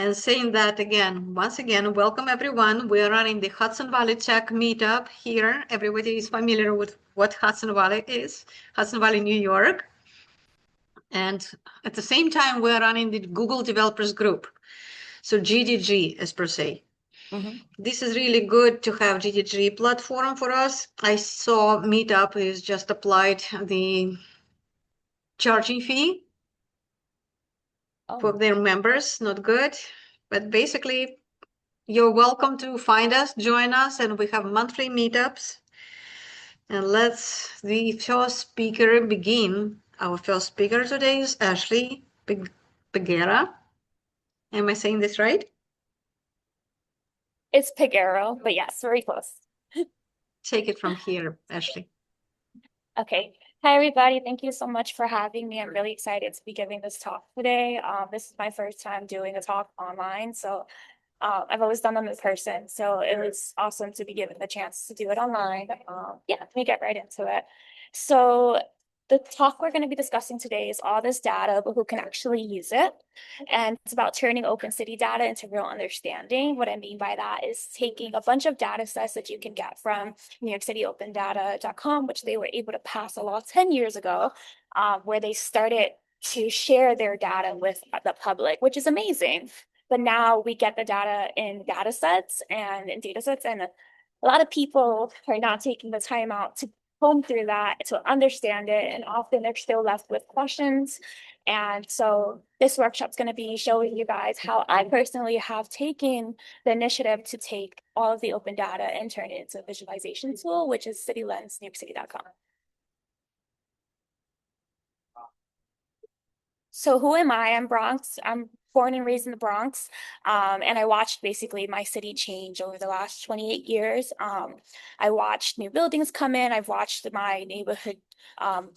And saying that again, once again, welcome everyone. We are running the Hudson Valley Tech meetup here. Everybody is familiar with what Hudson Valley is, Hudson Valley, New York. And at the same time, we are running the Google Developers Group. So GDG as per se. This is really good to have GDG platform for us. I saw Meetup is just applied the charging fee for their members. Not good, but basically you're welcome to find us, join us, and we have monthly meetups. And let's the first speaker begin. Our first speaker today is Ashley Peguero. Am I saying this right? It's Peguero, but yes, very close. Take it from here, Ashley. Okay. Hi, everybody. Thank you so much for having me. I'm really excited to be giving this talk today. This is my first time doing a talk online, so I've always done them in person, so it was awesome to be given the chance to do it online. Yeah, let me get right into it. So the talk we're going to be discussing today is all this data, but who can actually use it. And it's about turning open city data into real understanding. What I mean by that is taking a bunch of data sets that you can get from NewYorkCityOpenData.com, which they were able to pass a law 10 years ago, where they started to share their data with the public, which is amazing. But now we get the data in data sets, and a lot of people are not taking the time out to comb through that to understand it, and often they're still left with questions. And so this workshop is going to be showing you guys how I personally have taken the initiative to take all of the open data and turn it into a visualization tool, which is CityLens, NewYorkCity.com. So who am I? I'm Bronx. I'm born and raised in the Bronx. And I watched basically my city change over the last 28 years. I watched new buildings come in. I've watched my neighborhood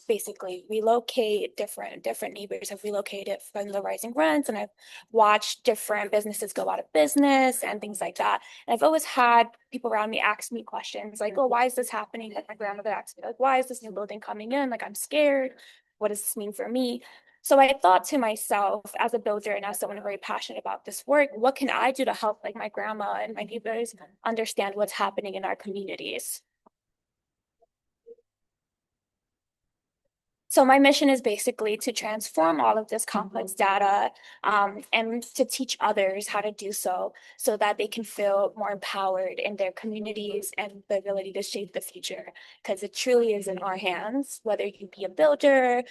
basically relocate. Different neighbors have relocated from the rising rents, and I've watched different businesses go out of business and things like that. And I've always had people around me ask me questions like, oh, why is this happening? Like my grandmother asked me, like, why is this new building coming in? Like, I'm scared. What does this mean for me? So I thought to myself, as a builder and as someone very passionate about this work, what can I do to help like my grandma and my neighbors understand what's happening in our communities? So my mission is basically to transform all of this complex data and to teach others how to do so that they can feel more empowered in their communities and the ability to shape the future, because it truly is in our hands. Whether you be a builder,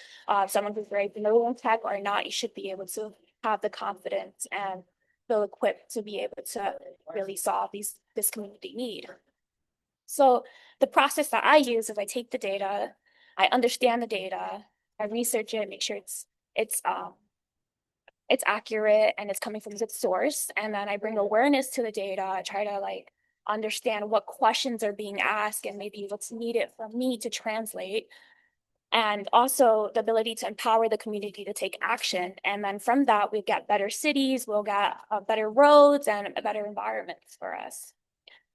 someone who's very familiar in tech or not, you should be able to have the confidence and feel equipped to be able to really solve this community need. So the process that I use is I take the data, I understand the data, I research it, make sure it's accurate and it's coming from a good source, and then I bring awareness to the data. I try to like understand what questions are being asked and maybe what's needed for me to translate, and also the ability to empower the community to take action. And then from that, we get better cities, we'll get better roads and a better environment for us.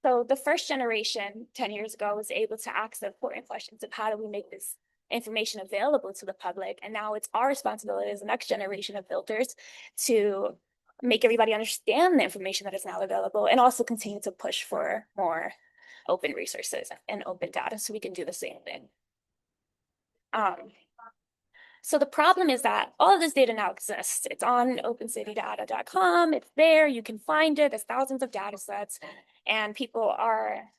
So the first generation 10 years ago was able to ask the important questions of how do we make this information available to the public. And now it's our responsibility as the next generation of builders to make everybody understand the information that is now available, and also continue to push for more open resources and open data so we can do the same thing. So the problem is that all of this data now exists. It's on opencitydata.com. It's there. You can find it. There's thousands of data sets, and people are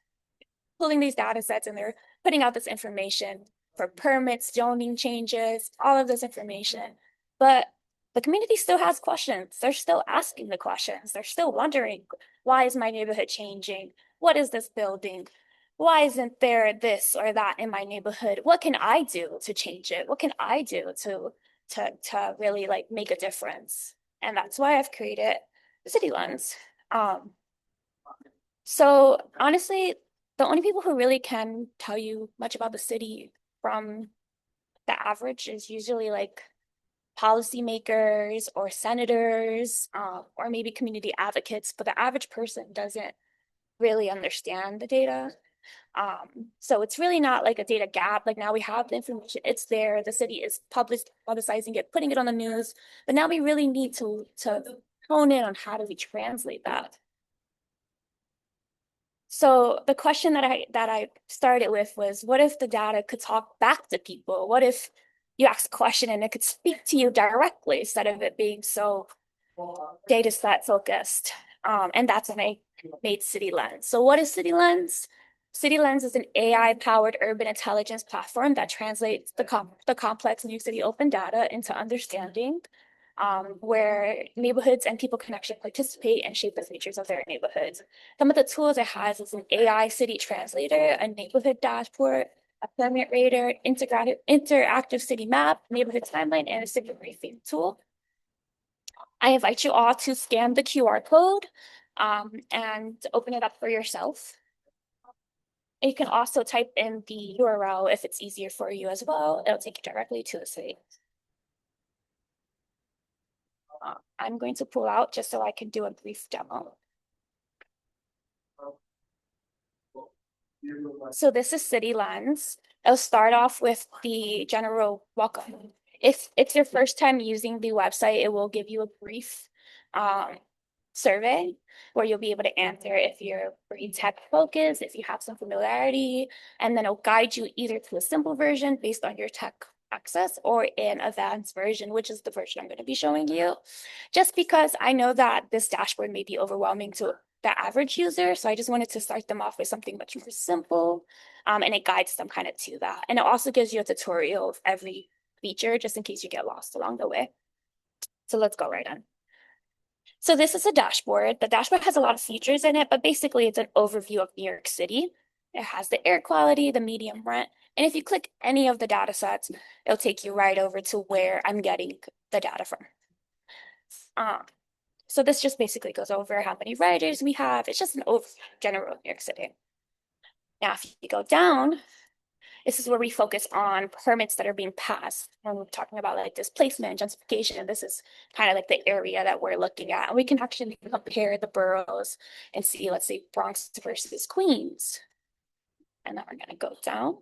pulling these data sets and they're putting out this information for permits, zoning changes, all of this information. But the community still has questions. They're still asking the questions. They're still wondering, why is my neighborhood changing? What is this building? Why isn't there this or that in my neighborhood? What can I do to change it? What can I do to really like make a difference? And that's why I've created CityLens. So honestly, the only people who really can tell you much about the city from the average is usually like policymakers or senators, or maybe community advocates, but the average person doesn't really understand the data. So it's really not like a data gap. Like now we have the information, it's there. The city is publicizing it, putting it on the news, but now we really need to component on how do we translate that. So the question that I started with was, what if the data could talk back to people? What if you ask a question and it could speak to you directly instead of it being so data set focused? And that's when I made CityLens. So what is CityLens? CityLens is an AI-powered urban intelligence platform that translates the complex New York City open data into understanding, where neighborhoods and people can actually participate and shape the features of their neighborhoods. Some of the tools it has is an AI city translator, a neighborhood dashboard, a permit radar, interactive city map, neighborhood timeline, and a city briefing tool. I invite you all to scan the QR code and open it up for yourself. And you can also type in the URL if it's easier for you as well. It'll take you directly to the site. I'm going to pull out just so I can do a brief demo. So this is CityLens. I'll start off with the general welcome. If it's your first time using the website, it will give you a brief survey where you'll be able to answer if you're very tech focused, if you have some familiarity, and then it'll guide you either to a simple version based on your tech access or an advanced version, which is the version I'm going to be showing you. Just because I know that this dashboard may be overwhelming to the average user, so I just wanted to start them off with something much more simple, and it guides them kind of to that. And it also gives you a tutorial of every feature just in case you get lost along the way. So let's go right on. So this is a dashboard. The dashboard has a lot of features in it, but basically it's an overview of New York City. It has the air quality, the medium rent, and if you click any of the data sets, it'll take you right over to where I'm getting the data from. So this just basically goes over how many riders we have. It's just an overview of general New York City. Now, if you go down, this is where we focus on permits that are being passed. When we're talking about like displacement, gentrification, this is kind of like the area that we're looking at. And we can actually compare the boroughs and see, let's say, Bronx versus Queens. And then we're going to go down.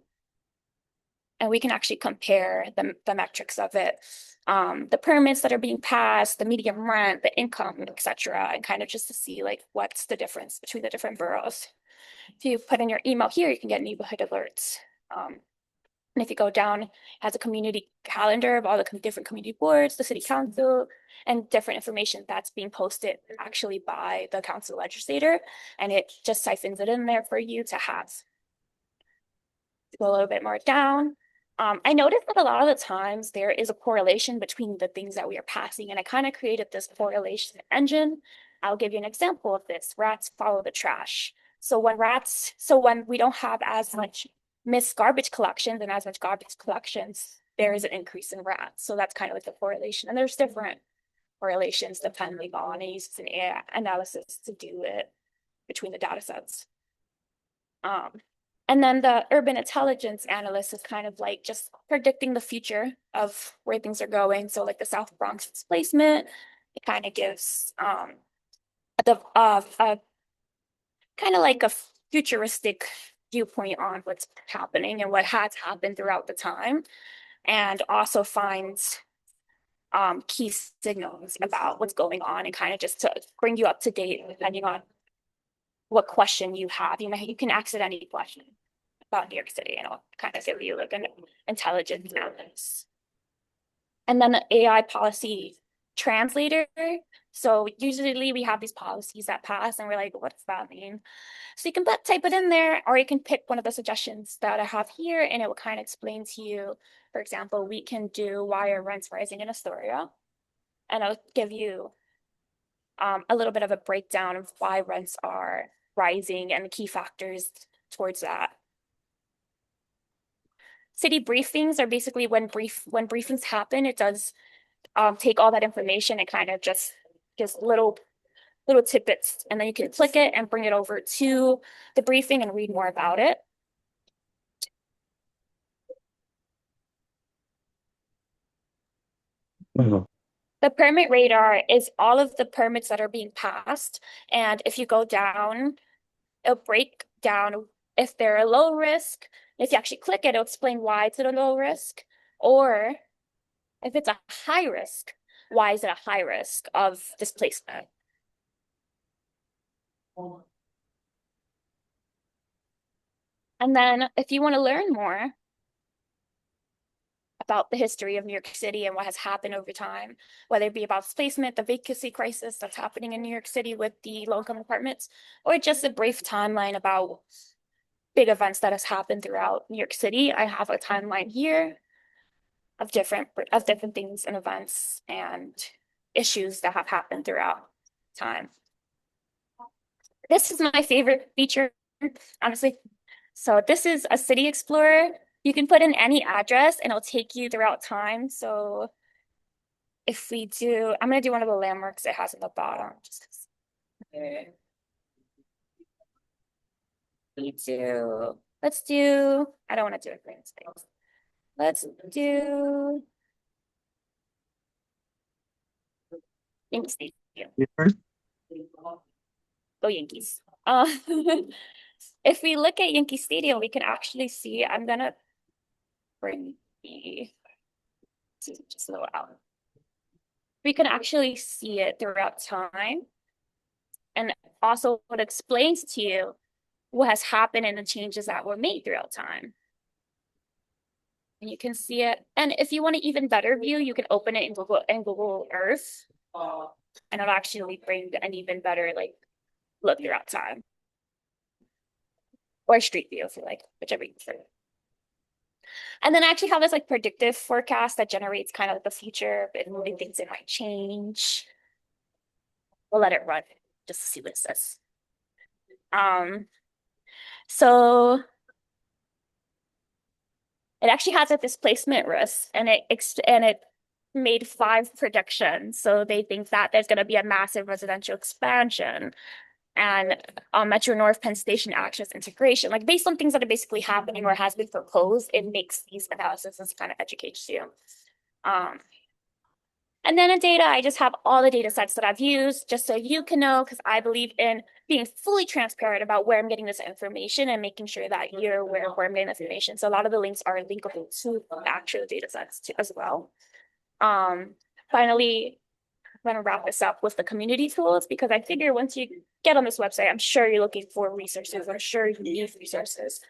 And we can actually compare the metrics of it. The permits that are being passed, the median rent, the income, etc., and kind of just to see like what's the difference between the different boroughs. If you put in your email here, you can get neighborhood alerts. And if you go down, it has a community calendar of all the different community boards, the city council, and different information that's being posted actually by the council legislator. And it just siphons it in there for you to have. Go a little bit more down. I noticed that a lot of the times there is a correlation between the things that we are passing, and I kind of created this correlation engine. I'll give you an example of this. Rats follow the trash. So when we don't have as much missed garbage collections and as much garbage collections, there is an increase in rats. So that's kind of like the correlation. And there's different correlations depending on, I use an AI analysis to do it between the data sets. And then the urban intelligence analyst is kind of like just predicting the future of where things are going. So like the South Bronx displacement, it kind of gives kind of like a futuristic viewpoint on what's happening and what has happened throughout the time, and also finds key signals about what's going on and kind of just to bring you up to date depending on what question you have. You can ask it any question about New York City, and it'll kind of give you like an intelligence analysis. And then the AI policy translator. So usually we have these policies that pass and we're like, what does that mean? So you can type it in there, or you can pick one of the suggestions that I have here and it will kind of explain to you, for example, we can do why are rents rising in Astoria? And I'll give you a little bit of a breakdown of why rents are rising and the key factors towards that. City briefings are basically when briefings happen, it does take all that information and kind of just little tidbits, and then you can click it and bring it over to the briefing and read more about it. The permit radar is all of the permits that are being passed, and if you go down, it'll break down if they're a low risk. If you actually click it, it'll explain why it's a low risk, or if it's a high risk. why is it a high risk of displacement? And then if you want to learn more about the history of New York City and what has happened over time, whether it be about displacement, the vacancy crisis that's happening in New York City with the low-income apartments, or just a brief timeline about big events that has happened throughout New York City, I have a timeline here of different things and events and issues that have happened throughout time. This is my favorite feature, honestly. So this is a city explorer. You can put in any address and it'll take you throughout time. So if we do, I'm going to do one of the landmarks it has at the bottom. Let's do, I don't want to do a green space. Let's do Yankee Stadium. Go Yankees. If we look at Yankee Stadium, we can actually see, I'm going to bring the, just a little out. We can actually see it throughout time. And also what explains to you what has happened and the changes that were made throughout time. And you can see it. And if you want an even better view, you can open it in Google Earth. And it'll actually bring an even better look throughout time. Or Street View if you like, whichever you prefer. And then I actually have this predictive forecast that generates kind of the future, but moving things it might change. We'll let it run just to see what it says. So it actually has a displacement risk, and it made 5 predictions. So they think that there's going to be a massive residential expansion and Metro North Penn Station access integration. Based on things that are basically happening or has been proposed, it makes these analyses and kind of educates you. And then in data, I just have all the data sets that I've used just so you can know, because I believe in being fully transparent about where I'm getting this information and making sure that you're aware of where I'm getting this information. So a lot of the links are linkable to the actual data sets too, as well. Finally, I'm going to wrap this up with the community tools, because I figure once you get on this website, I'm sure you're looking for resources. I'm sure you need resources.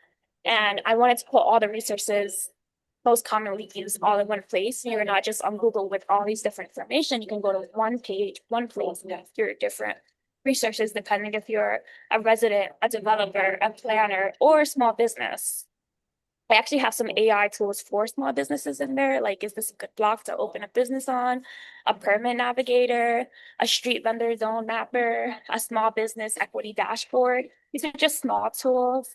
And I wanted to put all the resources most commonly used all in one place. You're not just on Google with all these different information. You can go to one page, one place, and have your different resources, depending if you're a resident, a developer, a planner, or a small business. I actually have some AI tools for small businesses in there. Is this a good block to open a business on? A permit navigator, a street vendor zone mapper, a small business equity dashboard. These are just small tools.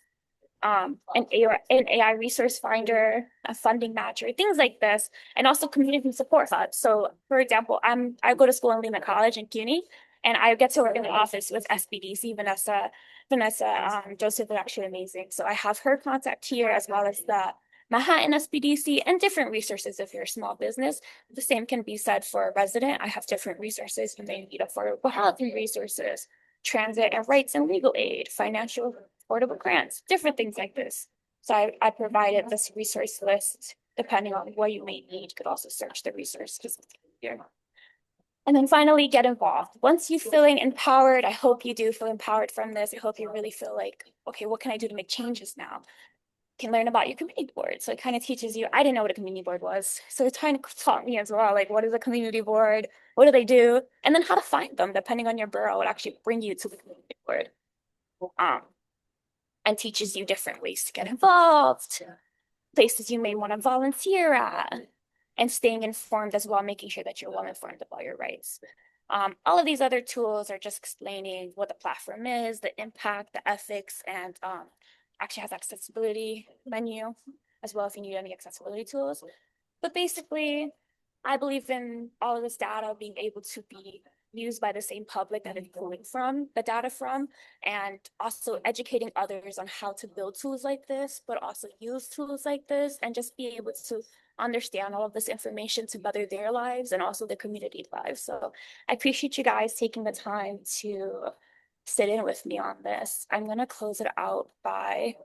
An AI resource finder, a funding matcher, things like this, and also community support hubs. So, for example, I go to school in Lehman College in CUNY, and I get to work in the office with SBDC. Vanessa Joseph is actually amazing. So I have her contact here, as well as the Manhattan SBDC and different resources if you're a small business. The same can be said for a resident. I have different resources when they need affordable housing resources, transit and rights and legal aid, financial affordable grants, different things like this. So I provided this resource list depending on what you may need. You could also search the resources here. And then finally, get involved. Once you're feeling empowered, I hope you do feel empowered from this. I hope you really feel okay, what can I do to make changes now? You can learn about your community board. So it kind of teaches you, I didn't know what a community board was. So it kind of taught me as well, what is a community board? What do they do? And then how to find them, depending on your borough, would actually bring you to the community board. And teaches you different ways to get involved, places you may want to volunteer at, and staying informed as well, making sure that you're well informed about your rights. All of these other tools are just explaining what the platform is, the impact, the ethics, and actually has accessibility menu as well if you need any accessibility tools. But basically, I believe in all of this data being able to be used by the same public that it's pulling from the data from, and also educating others on how to build tools like this, but also use tools like this, and just be able to understand all of this information to better their lives and also the community lives. So I appreciate you guys taking the time to sit in with me on this. I'm going to close it out by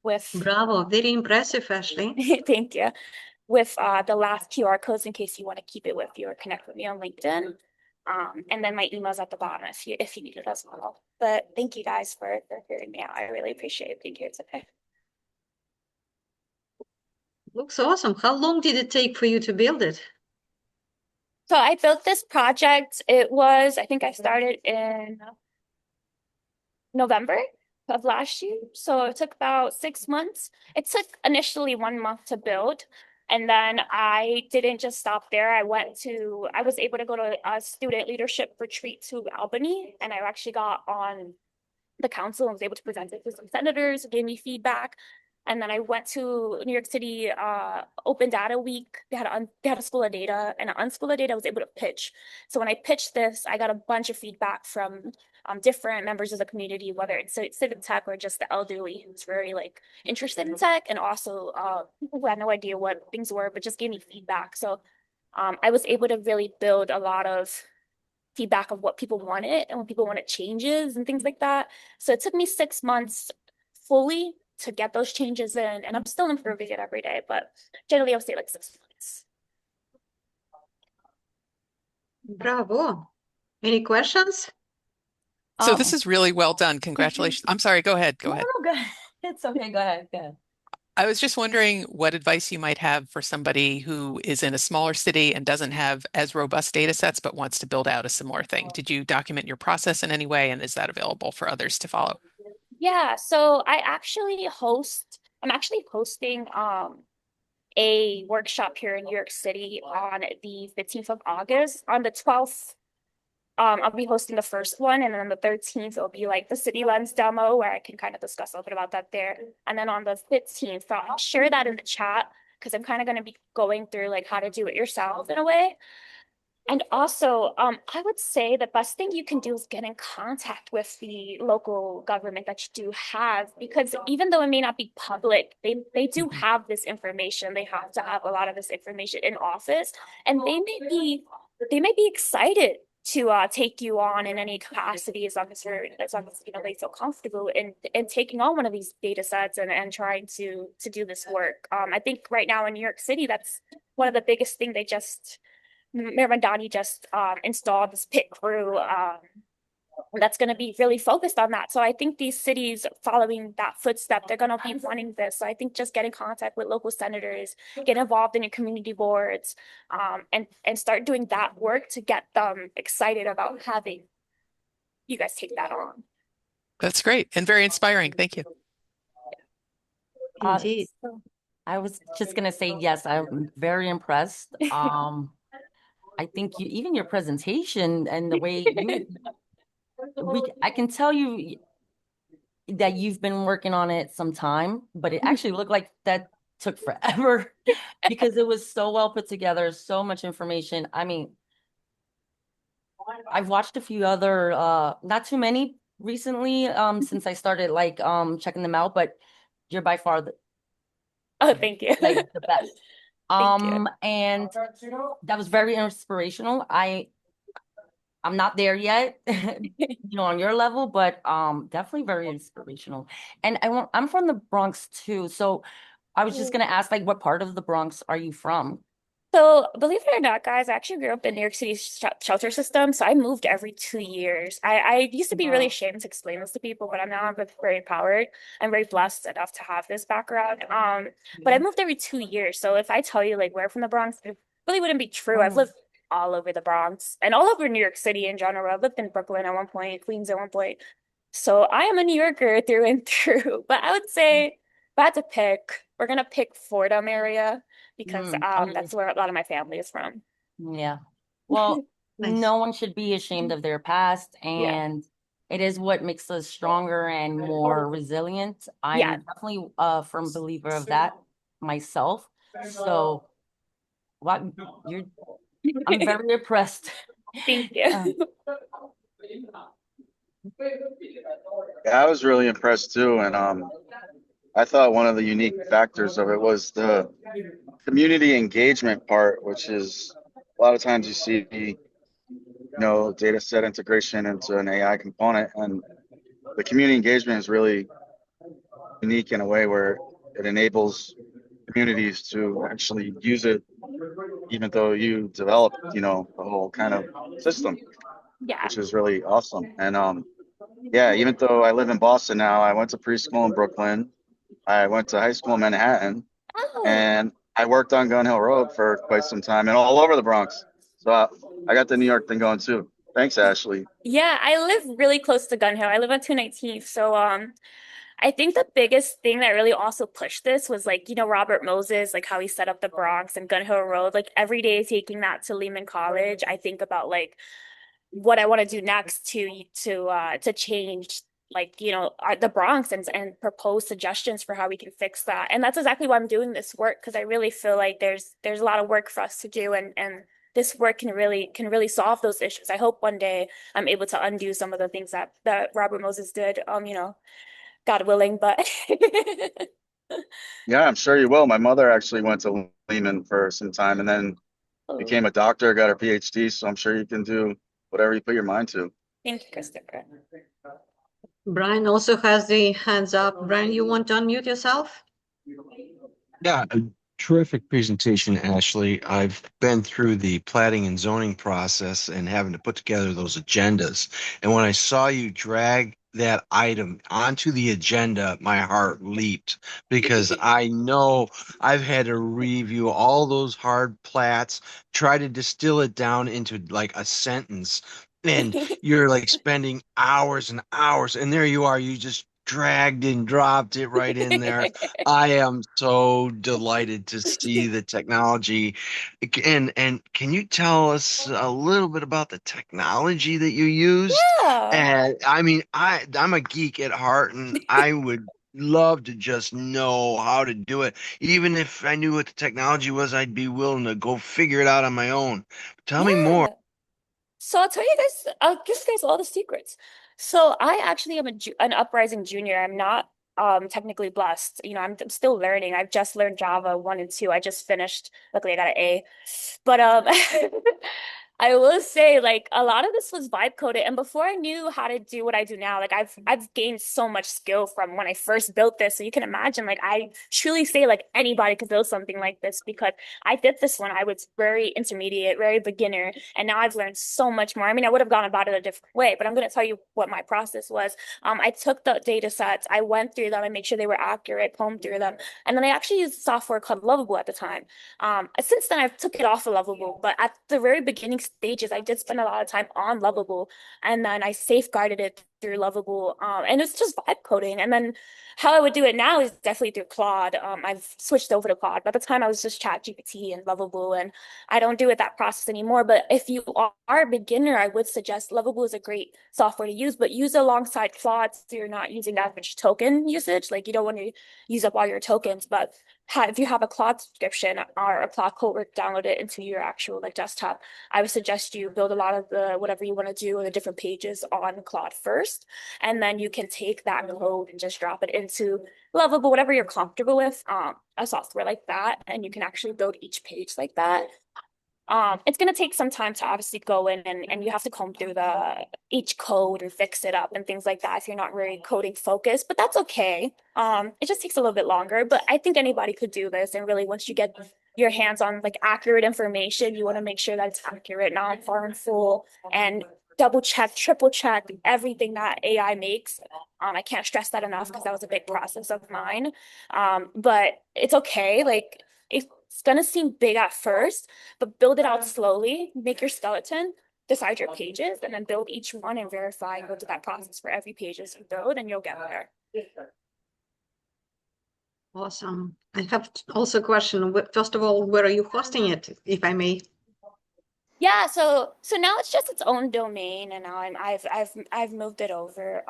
with Bravo, very impressive, Ashley. thank you. with the last QR codes in case you want to keep it with you or connect with me on LinkedIn. And then my email's at the bottom if you need it as well. But thank you guys for hearing me out. I really appreciate being here today. Looks awesome. How long did it take for you to build it? So I built this project. I think I started in November of last year. So it took about 6 months. It took initially 1 month to build. And then I didn't just stop there. I was able to go to a student leadership retreat to Albany, and I actually got on the council and was able to present it to some senators, gave me feedback. And then I went to New York City Open Data Week. They had a school of data, and on school of data, I was able to pitch. So when I pitched this, I got a bunch of feedback from different members of the community, whether it's civic tech or just the elderly who's very interested in tech, and also people who had no idea what things were, but just gave me feedback. So I was able to really build a lot of feedback of what people wanted and what people wanted changes and things like that. So it took me 6 months fully to get those changes in, and I'm still improving it every day, but generally I would say 6 months. Bravo. Any questions? So this is really well done. Congratulations. I'm sorry, go ahead. Go ahead. No, go ahead. It's okay. Go ahead. Go ahead. I was just wondering what advice you might have for somebody who is in a smaller city and doesn't have as robust data sets but wants to build out a similar thing. Did you document your process in any way, and is that available for others to follow? Yeah, so I'm actually hosting a workshop here in New York City on the 15th of August. On the 12th, I'll be hosting the first one, and then on the 13th, it'll be like the CityLens demo where I can kind of discuss a little bit about that there. And then on the 15th, I'll share that in the chat because I'm kind of going to be going through how to do it yourself in a way. And also, I would say the best thing you can do is get in contact with the local government that you do have, because even though it may not be public, they do have this information. They have to have a lot of this information in office, and they may be excited to take you on in any capacity as long as they feel comfortable in taking on one of these data sets and trying to do this work. I think right now in New York City, that's one of the biggest thing Mayor Mandani just installed this pit crew that's going to be really focused on that. So I think these cities following that footstep, they're going to be wanting this. So I think just get in contact with local senators, get involved in your community boards, and start doing that work to get them excited about having you guys take that on. That's great and very inspiring. Thank you. Indeed. I was just gonna say yes, I'm very impressed. I think even your presentation and the way I can tell you that you've been working on it some time, but it actually looked like that took forever because it was so well put together, so much information. I mean, I've watched a few other, not too many recently, since I started checking them out, but you're by far Thank you. the best. Thank you. And that was very inspirational. I'm not there yet, on your level, but definitely very inspirational. And I'm from the Bronx too, so I was just gonna ask, what part of the Bronx are you from? So believe it or not, guys, I actually grew up in New York City's shelter system. So I moved every 2 years. I used to be really ashamed to explain this to people, but I'm very empowered. I'm very blessed enough to have this background. But I moved every 2 years. So if I tell you where from the Bronx, it really wouldn't be true. I've lived all over the Bronx and all over New York City in general. I lived in Brooklyn at one point, Queens at one point. So I am a New Yorker through and through. But I would say if I had to pick, we're gonna pick Fordham area because that's where a lot of my family is from. Yeah. Well, Nice. no one should be ashamed of their past, and it is what makes us stronger and more resilient. I'm definitely a firm believer of that myself. So I'm very impressed. Thank you. Yeah, I was really impressed too, and I thought one of the unique factors of it was the community engagement part, which is a lot of times you see, data set integration into an AI component, and the community engagement is really unique in a way where it enables communities to actually use it, even though you developed, the whole kind of system, Yeah. which is really awesome. And yeah, even though I live in Boston now, I went to preschool in Brooklyn. I went to high school in Manhattan, Oh, and I worked on Gun Hill Road for quite some time and all over the Bronx. So I got the New York thing going too. Thanks, Ashley. yeah, I live really close to Gun Hill. I live on 219th. So I think the biggest thing that really also pushed this was like, Robert Moses, like how he set up the Bronx and Gun Hill Road. Like every day taking that to Lehman College, I think about like what I want to do next to change like the Bronx and propose suggestions for how we can fix that. And that's exactly why I'm doing this work, because I really feel like there's a lot of work for us to do, and this work can really solve those issues. I hope one day I'm able to undo some of the things that Robert Moses did. God willing, but Yeah, I'm sure you will. My mother actually went to Lehman for some time and then oh, became a doctor, got her PhD. So I'm sure you can do whatever you put your mind to. thank you, Christopher. Brian also has the hands up. Brian, you want to unmute yourself? Yeah, a terrific presentation, Ashley. I've been through the plating and zoning process and having to put together those agendas. And when I saw you drag that item onto the agenda, my heart leaped because I know I've had to review all those hard plats, try to distill it down into like a sentence. And you're like spending hours and hours, and there you are, you just dragged and dropped it right in there. I am so delighted to see the technology. And can you tell us a little bit about the technology that you used? Yeah. And I mean, I'm a geek at heart, and I would love to just know how to do it. Even if I knew what the technology was, I'd be willing to go figure it out on my own. Tell me more. Yeah. So I'll give you guys all the secrets. So I actually am an uprising junior. I'm not technically blessed. I'm still learning. I've just learned Java 1 and 2. I just finished. Luckily, I got an A. But I will say like a lot of this was vibe coded, and before I knew how to do what I do now, like I've gained so much skill from when I first built this. So you can imagine, like I truly say like anybody could build something like this, because I did this when I was very intermediate, very beginner, and now I've learned so much more. I mean, I would have gone about it a different way, but I'm going to tell you what my process was. I took the data sets, I went through them and make sure they were accurate, combed through them, and then I actually used software called Lovable at the time. Since then, I've took it off of Lovable, but at the very beginning stages, I did spend a lot of time on Lovable, and then I safeguarded it through Lovable, and it's just vibe coding. And then how I would do it now is definitely through Claude. I've switched over to Claude. But at the time, I was just ChatGPT and Lovable, and I don't do it that process anymore. But if you are a beginner, I would suggest Lovable is a great software to use, but use it alongside Claude so you're not using that much token usage. Like you don't want to use up all your tokens, but if you have a Claude subscription or a Claude cowork, download it into your actual like desktop. I would suggest you build a lot of the whatever you want to do on the different pages on Claude first, and then you can take that code and just drop it into Lovable, whatever you're comfortable with, a software like that, and you can actually build each page like that. It's going to take some time to obviously go in and you have to comb through each code and fix it up and things like that if you're not very coding focused, but that's okay. It just takes a little bit longer, but I think anybody could do this. And really, once you get your hands on like accurate information, you want to make sure that it's accurate, not far and full, and double check, triple check everything that AI makes. I can't stress that enough because that was a big process of mine. But it's okay. Like it's gonna seem big at first, but build it out slowly, make your skeleton, decide your pages, and then build each one and verify and go through that process for every pages you build, and you'll get there. Awesome. I have also a question. First of all, where are you hosting it, if I may? Yeah, so now it's just its own domain, and now I've moved it over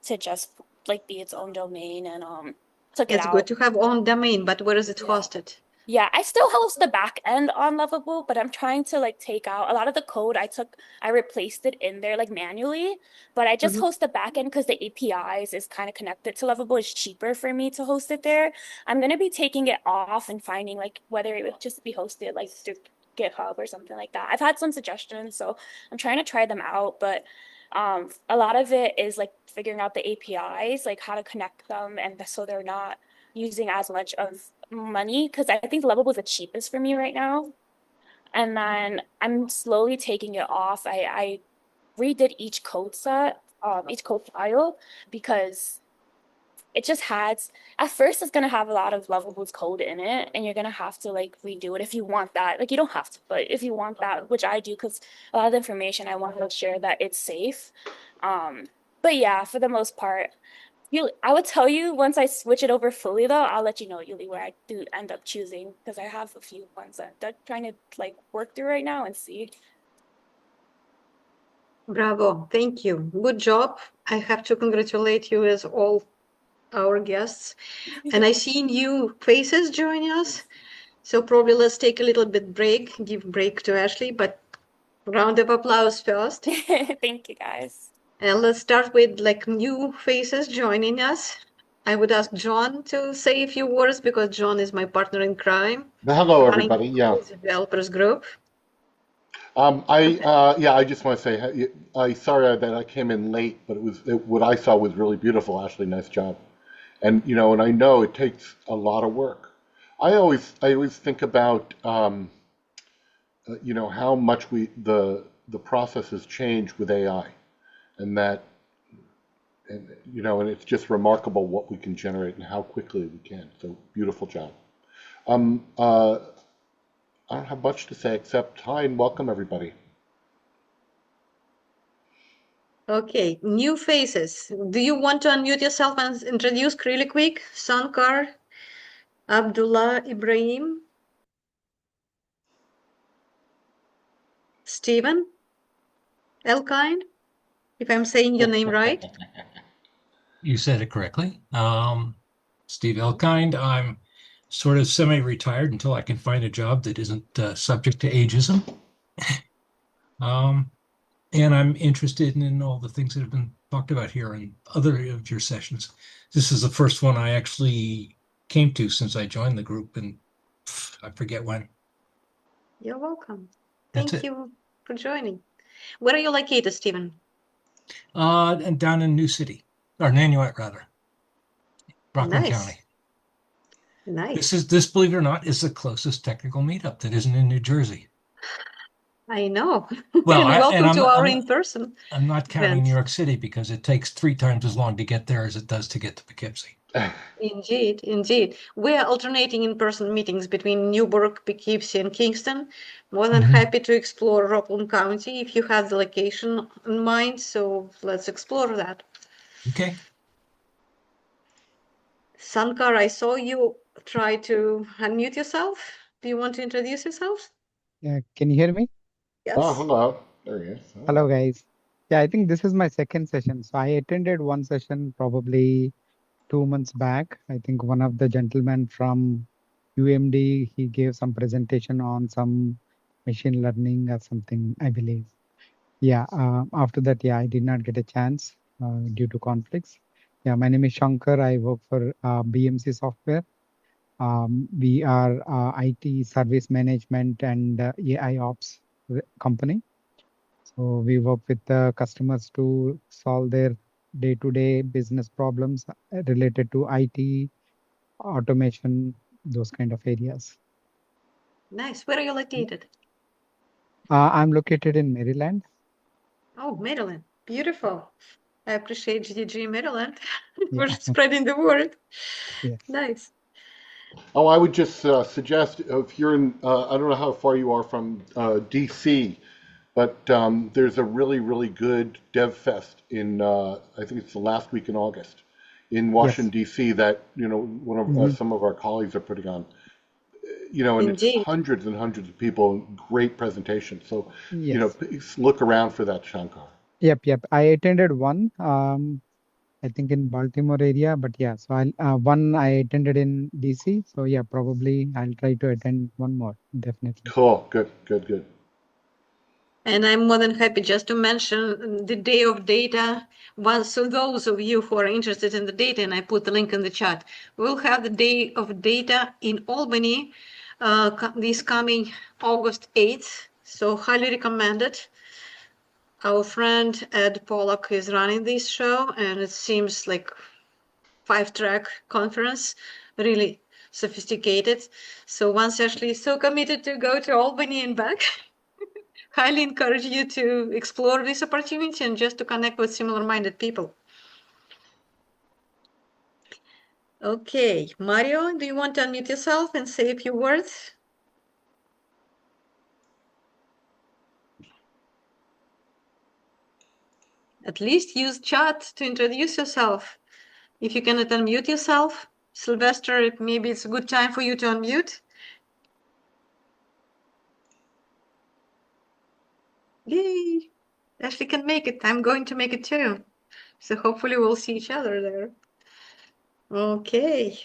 to just like be its own domain, and took it It's good out. to have own domain, but where is it hosted? Yeah, I still host the back end on Lovable, but I'm trying to like take out a lot of the code I replaced it in there like manually, but I just host the back end because the APIs is kind of connected to Lovable. It's cheaper for me to host it there. I'm gonna be taking it off and finding like whether it would just be hosted like through GitHub or something like that. I've had some suggestions, so I'm trying to try them out, but a lot of it is like figuring out the APIs, like how to connect them, and so they're not using as much of money because I think Lovable is the cheapest for me right now. And then I'm slowly taking it off. I redid each code set, each code file, because it just has, at first it's gonna have a lot of Lovable's code in it, and you're gonna have to like redo it if you want that. Like you don't have to, but if you want that, which I do, because a lot of the information I want to make sure that it's safe. But yeah, for the most part, I would tell you once I switch it over fully though, I'll let you know, Yuli, where I do end up choosing, because I have a few ones that I'm trying to like work through right now and see. Bravo. Thank you. Good job. I have to congratulate you as all our guests. And I see new faces joining us. So probably let's take a little bit break, give break to Ashley, but round of applause first. Thank you guys. And let's start with like new faces joining us. I would ask John to say a few words because John is my partner in crime. Hello, running everybody. Yeah. the developers group. I just want to say, I sorry that I came in late, but what I saw was really beautiful. Ashley, nice job. And and I know it takes a lot of work. I always think about how much the process has changed with AI, and and it's just remarkable what we can generate and how quickly we can. So beautiful job. I don't have much to say except hi and welcome everybody. Okay, new faces. Do you want to unmute yourself and introduce really quick? Sankar, Abdullah Ibrahim, Stephen Elkind, if I'm saying your name right. You said it correctly. Steve Elkind. I'm sort of semi-retired until I can find a job that isn't subject to ageism. And I'm interested in all the things that have been talked about here in other of your sessions. This is the first one I actually came to since I joined the group, and I forget when. You're welcome. That's Thank it. you for joining. Where are you located, Stephen? And down in New City, or Nanuet rather, Rockland Nice. County. Nice. This, believe it or not, is the closest technical meetup that isn't in New Jersey. I know. Well, And welcome I'm to not, our in-person I'm not counting event. New York City because it takes 3 times as long to get there as it does to get to Poughkeepsie. Indeed, indeed. We are alternating in-person meetings between Newburgh, Poughkeepsie, and Kingston. More than happy to explore Rockland County if you have the location in mind, so let's explore that. Okay. Sankar, I saw you try to unmute yourself. Do you want to introduce yourself? Yeah, can you hear me? Yes. Oh, hello. There he is. Hello, guys. Yeah, I think this is my second session. So I attended one session probably 2 months back. I think one of the gentlemen from UMD, he gave some presentation on some machine learning or something, I believe. Yeah, after that, yeah, I did not get a chance due to conflicts. Yeah, my name is Shankar. I work for BMC Software. We are IT service management and AI ops company. So we work with the customers to solve their day-to-day business problems related to IT, automation, those kind of areas. Nice. Where are you located? I'm located in Maryland. Oh, Maryland. Beautiful. I appreciate GDG Maryland Yeah. for spreading the word. Yes. Nice. Oh, I would just suggest if you're in, I don't know how far you are from DC, but there's a really, really good Dev Fest in, I think it's the last week in August in Washington, DC that, one of some of our colleagues are putting on. And Indeed. It's hundreds and hundreds of people, great presentation. So, Yes. please look around for that, Shankar. Yep. I attended one, I think in Baltimore area, but yeah, so one I attended in DC. So yeah, probably I'll try to attend one more, definitely. Cool. Good. And I'm more than happy just to mention the Day of Data. So those of you who are interested in the data, and I put the link in the chat, we'll have the Day of Data in Albany this coming August 8th. So highly recommend it. Our friend Ed Pollock is running this show, and it seems like 5-track conference. Really sophisticated. So once Ashley is so committed to go to Albany and back, highly encourage you to explore this opportunity and just to connect with similar-minded people. Okay, Mario, do you want to unmute yourself and say a few words? At least use chat to introduce yourself. If you cannot unmute yourself, Sylvester, maybe it's a good time for you to unmute. Yay! Ashley can make it. I'm going to make it too. So hopefully we'll see each other there. Okay.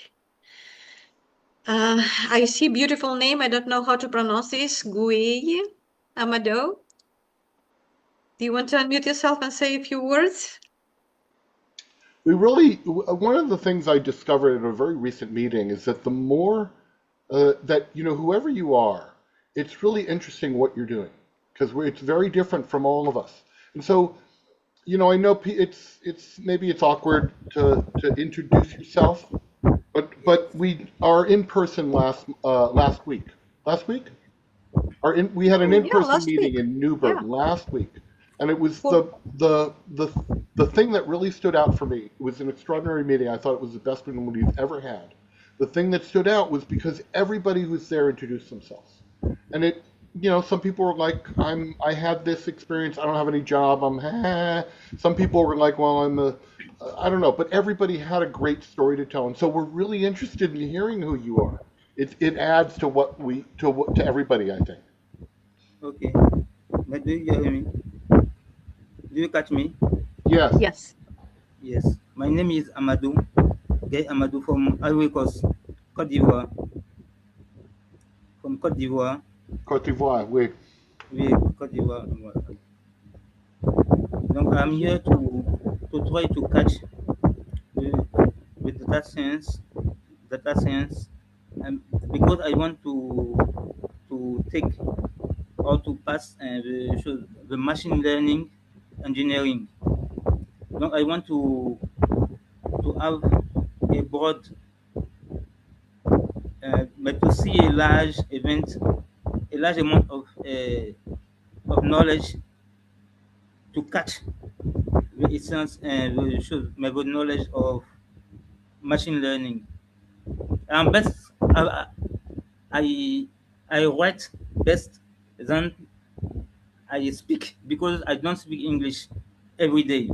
I see beautiful name. I don't know how to pronounce this. Gui Amado. Do you want to unmute yourself and say a few words? One of the things I discovered at a very recent meeting is that the more that, whoever you are, it's really interesting what you're doing because it's very different from all of us. And so, I know maybe it's awkward to introduce yourself, but we are in person last week. Last week? We had an in-person meeting in Newburgh last week, and it was the thing that really stood out for me. It was an extraordinary meeting. I thought it was the best one we've ever had. The thing that stood out was because everybody who was there introduced themselves, and some people were like, I had this experience. I don't have any job. Some people were like, well, I don't know. But everybody had a great story to tell, and so we're really interested in hearing who you are. It adds to to everybody, I think. Okay. But do you hear me? Do you catch me? Yes. Yes. Yes. My name is Amadou. Gay Amadou from Ivory Coast, Côte d'Ivoire. From Côte d'Ivoire. Côte d'Ivoire, oui. Oui, Côte d'Ivoire. Donc I'm here to try to catch with data science, and because I want to take or to pass the machine learning engineering. Donc I want to have a broad, but to see a large amount of knowledge to catch the essence and my good knowledge of machine learning. Best, I write best than I speak because I don't speak English every day,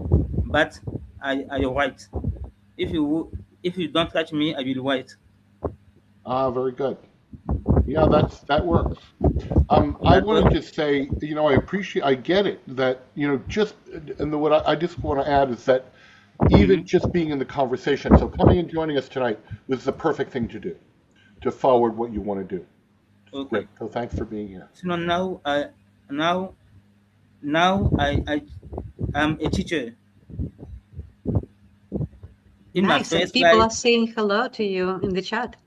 but I write. If you don't catch me, I will write. Very good. Yeah, that works. I wanted to say, I get it that, what I just want to add is that even just being in the conversation, so coming and joining us tonight was the perfect thing to do, to forward what you want to do. Okay. Great. So thanks for being here. So now I am a teacher. Nice. And people are saying hello to you in the chat.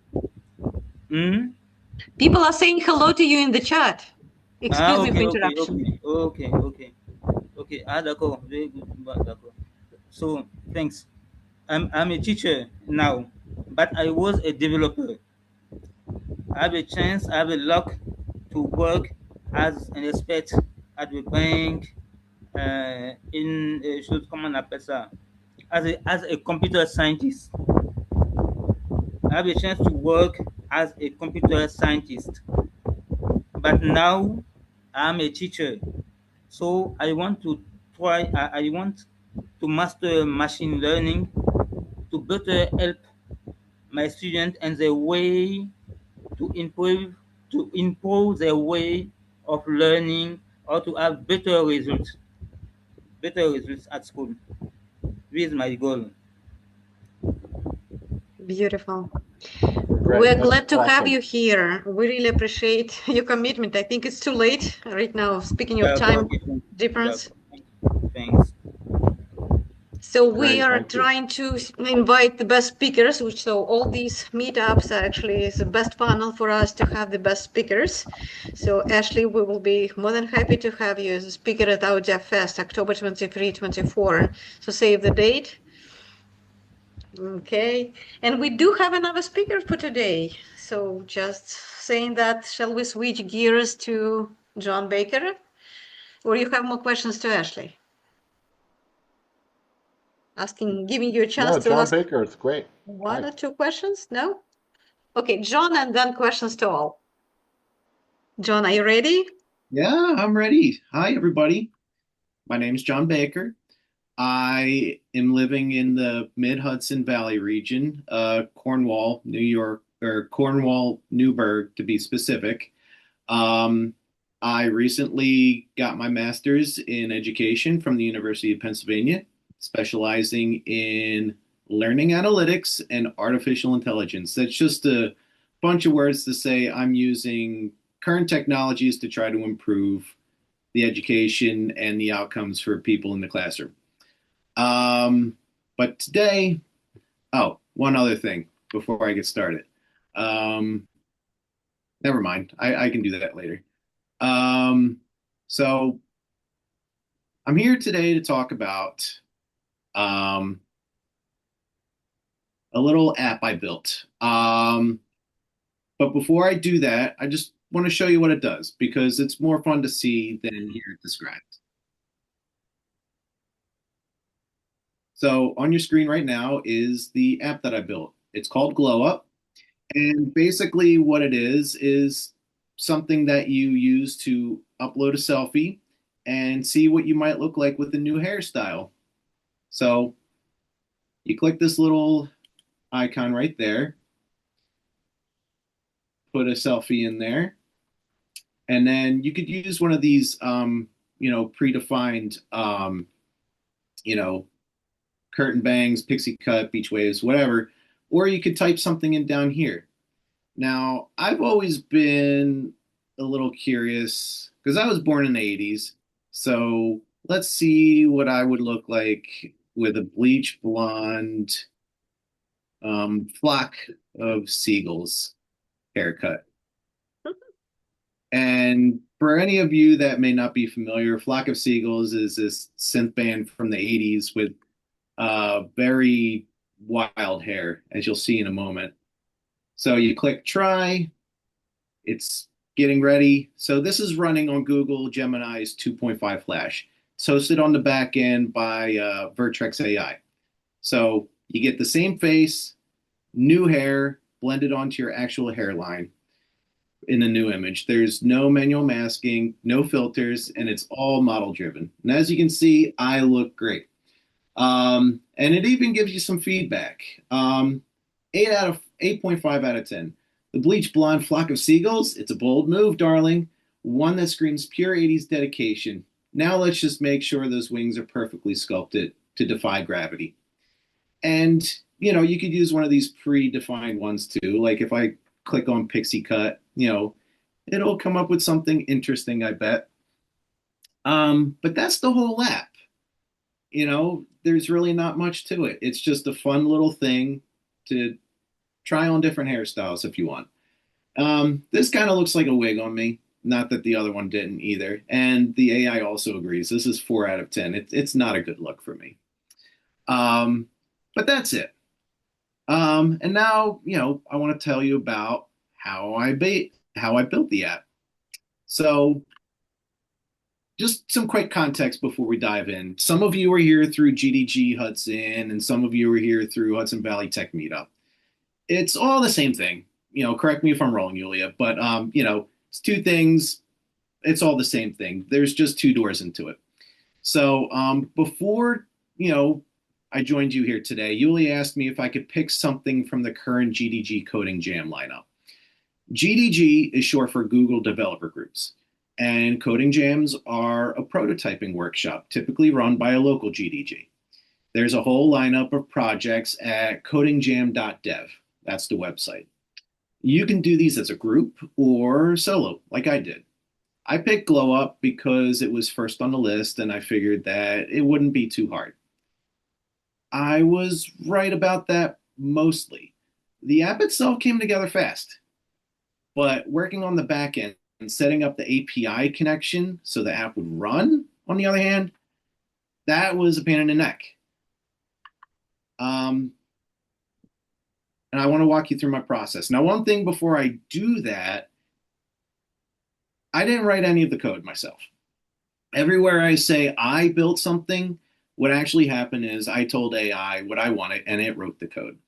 People are saying hello to you in the chat. Excuse me for interruption. Okay. D'accord. Very good. D'accord. So thanks. I'm a teacher now, but I was a developer. I have a luck to work as an expert at the bank, comment on appelle ça, as a computer scientist. I have a chance to work as a computer scientist, but now I'm a teacher. So I want to master machine learning to better help my students and their way to improve their way of learning or to have better results at school. This is my goal. Beautiful. Great. We're glad to have you here. We really appreciate your commitment. I think it's too late right now, speaking of time difference. Thanks. So we are trying to invite the best speakers, so all these meetups actually is the best funnel for us to have the best speakers. So Ashley, we will be more than happy to have you as a speaker at our Dev Fest, October 23, 24. So save the date. Okay, and we do have another speaker for today. So just saying that, shall we switch gears to John Baker? Or you have more questions to Ashley? Giving you a chance No, to John ask Baker, it's great. one Hi. or two questions? No? Okay, John, and then questions to all. John, are you ready? Yeah, I'm ready. Hi, everybody. My name is John Baker. I am living in the mid-Hudson Valley region, Cornwall, New York, or Cornwall, Newburgh, to be specific. Um, I recently got my master's in education from the University of Pennsylvania, specializing in learning analytics and artificial intelligence. That's just a bunch of words to say I'm using current technologies to try to improve the education and the outcomes for people in the classroom. But today, oh, one other thing before I get started. Um, Never mind. I can do that later. Um, so I'm here today to talk about um, a little app I built. But before I do that, I just want to show you what it does because it's more fun to see than hear it described. So on your screen right now is the app that I built. It's called Glow Up. And basically what it is something that you use to upload a selfie and see what you might look like with a new hairstyle. So you click this little icon right there, put a selfie in there, and then you could use one of these, predefined, you know, curtain bangs, pixie cut, beach waves, whatever, or you could type something in down here. Now, I've always been a little curious because I was born in the 80s. So let's see what I would look like with a bleach blonde flock of seagulls haircut. And for any of you that may not be familiar, Flock of Seagulls is this synth band from the 80s with very wild hair, as you'll see in a moment. So you click try, it's getting ready. So this is running on Google Gemini's 2.5 Flash. It's hosted on the back end by Vertex AI. So you get the same face, new hair, blended onto your actual hairline in a new image. There's no manual masking, no filters, and it's all model driven. And as you can see, I look great. And it even gives you some feedback. 8.5 out of 10. The bleach blonde flock of seagulls, it's a bold move, darling. One that screams pure 80s dedication. Now let's just make sure those wings are perfectly sculpted to defy gravity. And, you could use one of these predefined ones too. Like if I click on Pixie Cut, it'll come up with something interesting, I bet. But that's the whole app. There's really not much to it. It's just a fun little thing to try on different hairstyles if you want. This kind of looks like a wig on me. Not that the other one didn't either. And the AI also agrees. This is 4 out of 10. It's not a good look for me. But that's it. And now, I want to tell you about how I built the app. So just some quick context before we dive in. Some of you are here through GDG Hudson, and some of you are here through Hudson Valley Tech Meetup. It's all the same thing. Correct me if I'm wrong, Yulia, but it's two things. It's all the same thing. There's just two doors into it. So before I joined you here today, Yulia asked me if I could pick something from the current GDG Coding Jam lineup. GDG is short for Google Developer Groups, and coding jams are a prototyping workshop typically run by a local GDG. There's a whole lineup of projects at codingjam.dev. That's the website. You can do these as a group or solo, like I did. I picked Glow Up because it was first on the list, and I figured that it wouldn't be too hard. I was right about that mostly. The app itself came together fast, but working on the back end and setting up the API connection so the app would run, on the other hand, that was a pain in the neck. and I want to walk you through my process. Now, one thing before I do that, I didn't write any of the code myself. Everywhere I say I built something, what actually happened is I told AI what I wanted and it wrote the code.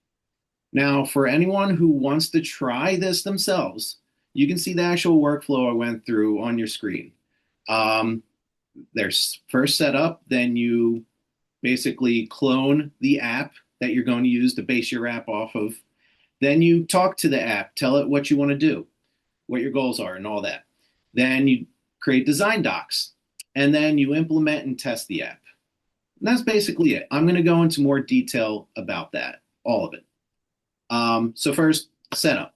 Now, for anyone who wants to try this themselves, you can see the actual workflow I went through on your screen. There's first setup, then you basically clone the app that you're going to use to base your app off of. Then you talk to the app, tell it what you want to do, what your goals are, and all that. Then you create design docs, and then you implement and test the app. And that's basically it. I'm going to go into more detail about that, all of it. So first, setup.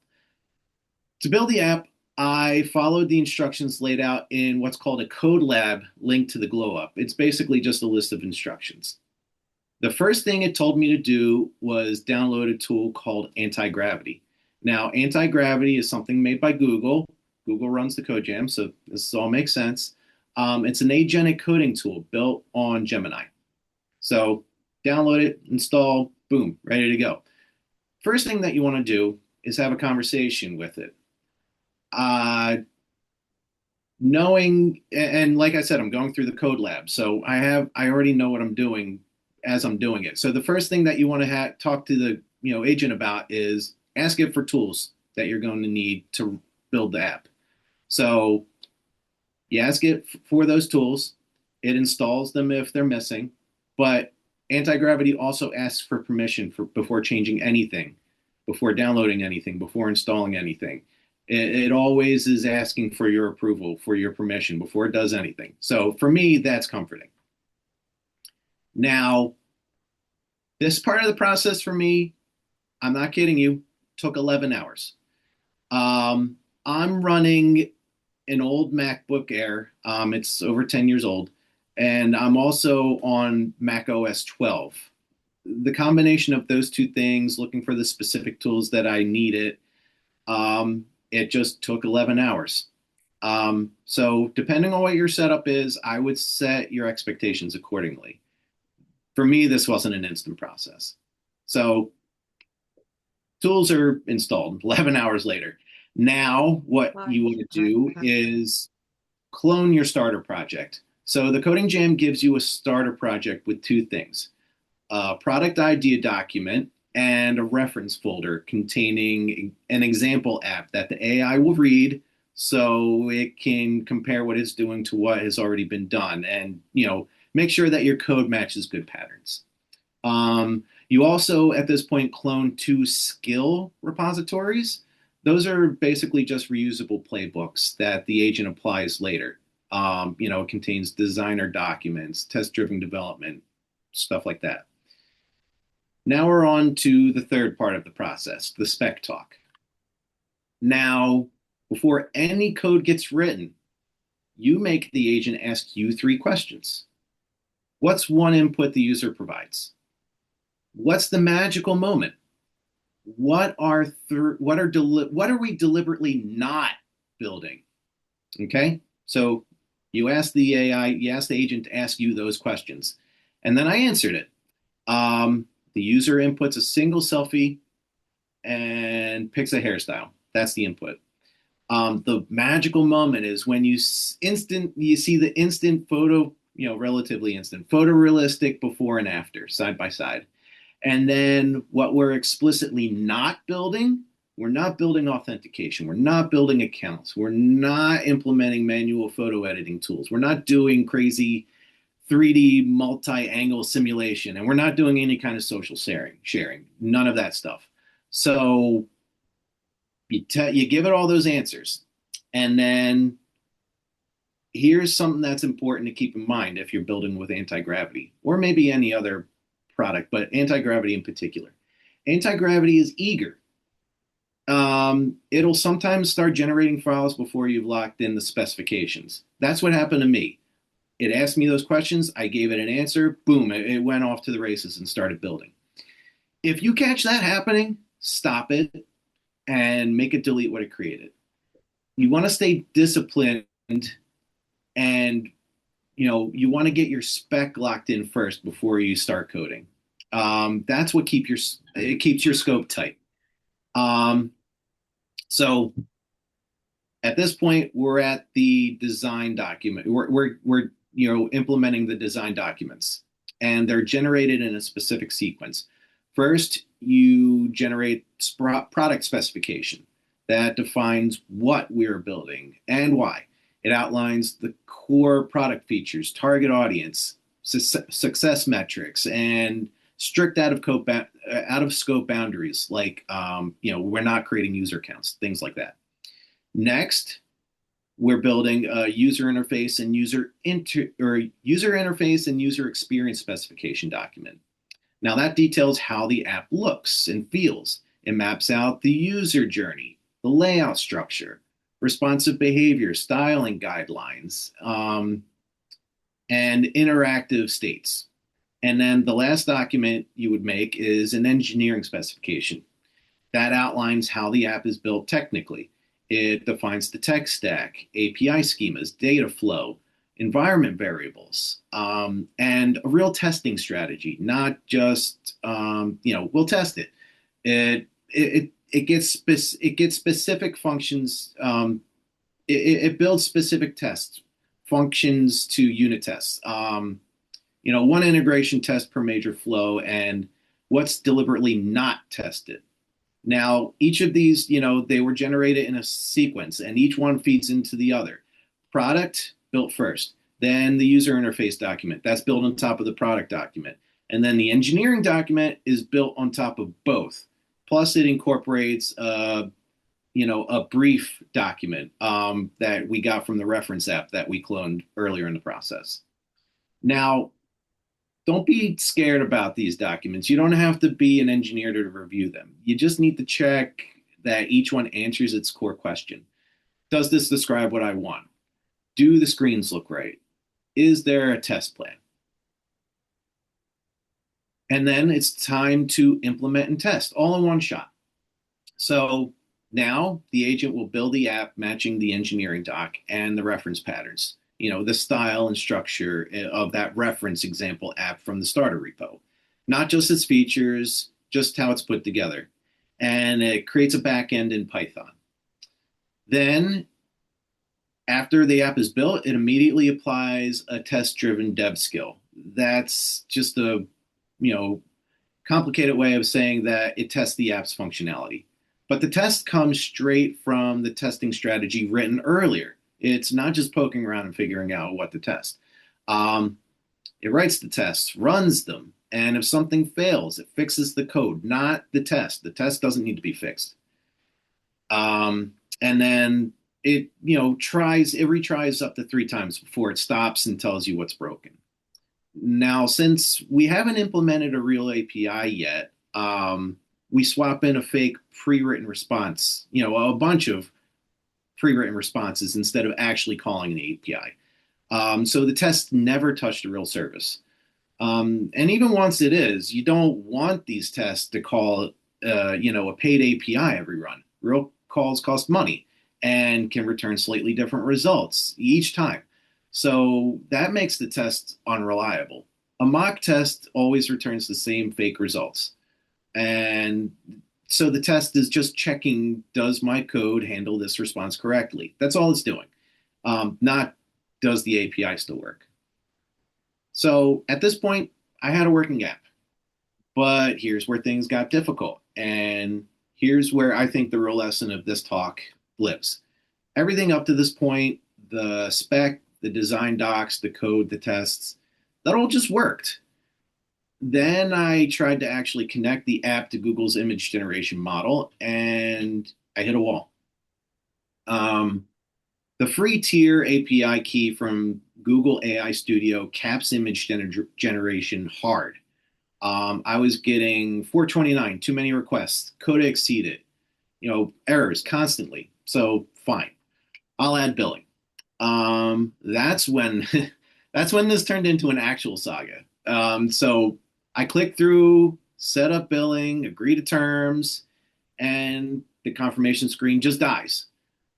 To build the app, I followed the instructions laid out in what's called a code lab linked to the glow up. It's basically just a list of instructions. The first thing it told me to do was download a tool called anti-gravity. Now, anti-gravity is something made by Google. Google runs the code jam, so this all makes sense. It's an agentic coding tool built on Gemini. So download it, install, boom, ready to go. First thing that you want to do is have a conversation with it. Knowing, and like I said, I'm going through the code lab, so I already know what I'm doing as I'm doing it. So the first thing that you want to talk to the agent about is ask it for tools that you're going to need to build the app. So you ask it for those tools, it installs them if they're missing, but anti-gravity also asks for permission before changing anything, before downloading anything, before installing anything. It always is asking for your approval, for your permission before it does anything. So for me, that's comforting. Now, this part of the process for me, I'm not kidding you, took 11 hours. I'm running an old MacBook Air. It's over 10 years old. And I'm also on Mac OS 12. The combination of those two things, looking for the specific tools that I needed, it just took 11 hours. So depending on what your setup is, I would set your expectations accordingly. For me, this wasn't an instant process. So tools are installed 11 hours later. Now, what you want to do is clone your starter project. So the Coding Jam gives you a starter project with two things: a product idea document and a reference folder containing an example app that the AI will read so it can compare what it's doing to what has already been done and, make sure that your code matches good patterns. You also, at this point, clone 2 skill repositories. Those are basically just reusable playbooks that the agent applies later. It contains designer documents, test-driven development, stuff like that. Now we're on to the third part of the process, the spec talk. Now, before any code gets written, you make the agent ask you 3 questions. What's one input the user provides? What's the magical moment? What are we deliberately not building? Okay, so you ask the AI, you ask the agent to ask you those questions, and then I answered it. The user inputs a single selfie and picks a hairstyle. That's the input. The magical moment is when you see the instant photo, relatively instant, photorealistic before and after, side by side. And then what we're explicitly not building, we're not building authentication. We're not building accounts. We're not implementing manual photo editing tools. We're not doing crazy 3D multi-angle simulation, and we're not doing any kind of social sharing, none of that stuff. So you give it all those answers, and then here's something that's important to keep in mind if you're building with anti-gravity, or maybe any other product, but anti-gravity in particular. Anti-gravity is eager. It'll sometimes start generating files before you've locked in the specifications. That's what happened to me. It asked me those questions. I gave it an answer. Boom, it went off to the races and started building. If you catch that happening, stop it and make it delete what it created. You want to stay disciplined, and you want to get your spec locked in first before you start coding. That's what keeps your scope tight. Um, so at this point, we're at the design document. We're implementing the design documents, and they're generated in a specific sequence. First, you generate product specification that defines what we're building and why. It outlines the core product features, target audience, success metrics, and strict out of scope boundaries, like we're not creating user counts, things like that. Next, we're building a user interface and user interface and user experience specification document. Now that details how the app looks and feels. It maps out the user journey, the layout structure, responsive behavior, styling guidelines, and interactive states. And then the last document you would make is an engineering specification that outlines how the app is built technically. It defines the tech stack, API schemas, data flow, environment variables, and a real testing strategy, not just, we'll test it. It gets specific functions. It builds specific tests, functions to unit tests. One integration test per major flow, and what's deliberately not tested. Now, each of these, they were generated in a sequence, and each one feeds into the other. Product built first, then the user interface document that's built on top of the product document, and then the engineering document is built on top of both. Plus, it incorporates a brief document that we got from the reference app that we cloned earlier in the process. Now, don't be scared about these documents. You don't have to be an engineer to review them. You just need to check that each one answers its core question. Does this describe what I want? Do the screens look right? Is there a test plan? And then it's time to implement and test all in one shot. So now the agent will build the app matching the engineering doc and the reference patterns. The style and structure of that reference example app from the starter repo, not just its features, just how it's put together. And it creates a backend in Python. Then, after the app is built, it immediately applies a test-driven dev skill. That's just a, complicated way of saying that it tests the app's functionality. But the test comes straight from the testing strategy written earlier. It's not just poking around and figuring out what to test. It writes the tests, runs them, and if something fails, it fixes the code, not the test. The test doesn't need to be fixed. And then it retries up to 3 times before it stops and tells you what's broken. Now, since we haven't implemented a real API yet, we swap in a fake pre-written response, a bunch of pre-written responses instead of actually calling an API. So the test never touched a real service. And even once it is, you don't want these tests to call, a paid API every run. Real calls cost money and can return slightly different results each time. So that makes the test unreliable. A mock test always returns the same fake results. And so the test is just checking, does my code handle this response correctly? That's all it's doing. Not does the API still work? So at this point, I had a working app. But here's where things got difficult. And here's where I think the real lesson of this talk lives. Everything up to this point, the spec, the design docs, the code, the tests, that all just worked. Then I tried to actually connect the app to Google's image generation model, and I hit a wall. The free tier API key from Google AI Studio caps image generation hard. I was getting 429, too many requests, quota exceeded, errors constantly. So fine, I'll add billing. That's when this turned into an actual saga. So I click through, set up billing, agree to terms, and the confirmation screen just dies.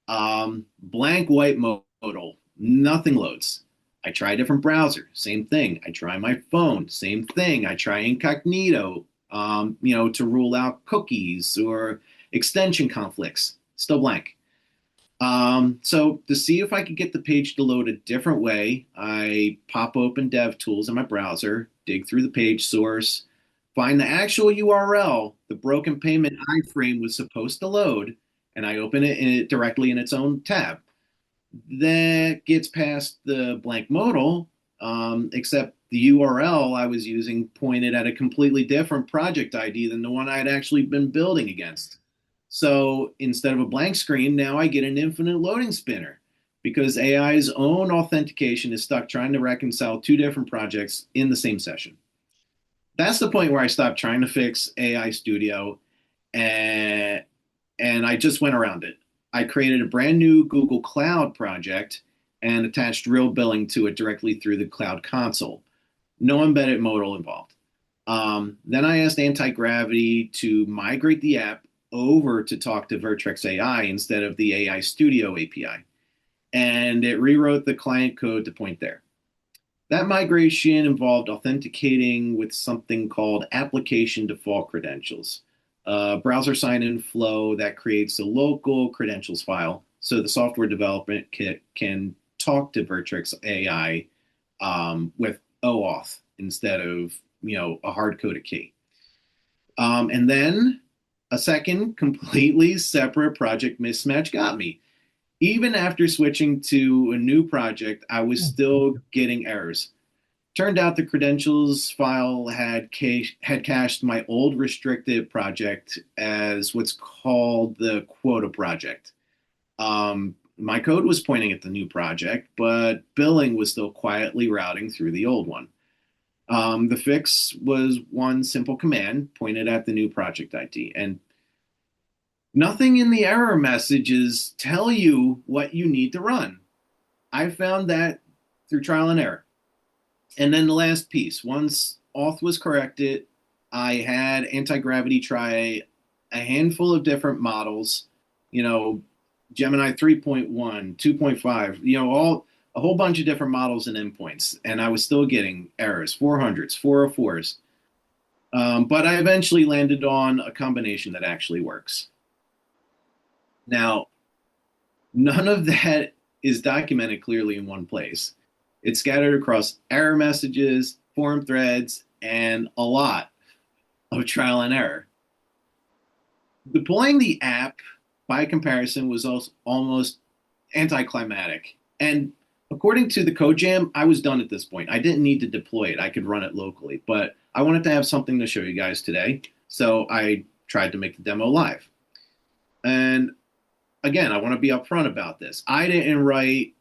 Blank white modal, nothing loads. I try a different browser, same thing. I try my phone, same thing. I try incognito, to rule out cookies or extension conflicts, still blank. So to see if I could get the page to load a different way, I pop open DevTools in my browser, dig through the page source, find the actual URL the broken payment iframe was supposed to load, and I open it directly in its own tab. That gets past the blank modal, except the URL I was using pointed at a completely different project ID than the one I had actually been building against. So instead of a blank screen, now I get an infinite loading spinner because AI's own authentication is stuck trying to reconcile two different projects in the same session. That's the point where I stopped trying to fix AI Studio and I just went around it. I created a brand new Google Cloud project and attached real billing to it directly through the Cloud Console. No embedded modal involved. Then I asked Anti-Gravity to migrate the app over to talk to Vertex AI instead of the AI Studio API. And it rewrote the client code to point there. That migration involved authenticating with something called application default credentials, a browser sign-in flow that creates a local credentials file so the software development kit can talk to Vertex AI with OAuth instead of a hard-coded key. And then a second completely separate project mismatch got me. Even after switching to a new project, I was still getting errors. Turned out the credentials file had cached my old restricted project as what's called the quota project. My code was pointing at the new project, but billing was still quietly routing through the old one. The fix was one simple command pointed at the new project ID. And nothing in the error messages tell you what you need to run. I found that through trial and error. And then the last piece, once auth was corrected, I had Anti-Gravity try a handful of different models, Gemini 3.1, 2.5, a whole bunch of different models and endpoints. And I was still getting errors, 400s, 404s. But I eventually landed on a combination that actually works. Now, none of that is documented clearly in one place. It's scattered across error messages, forum threads, and a lot of trial and error. Deploying the app, by comparison, was also almost anticlimactic. And according to the code jam, I was done at this point. I didn't need to deploy it. I could run it locally. But I wanted to have something to show you guys today. So I tried to make the demo live. And again, I want to be upfront about this. I didn't write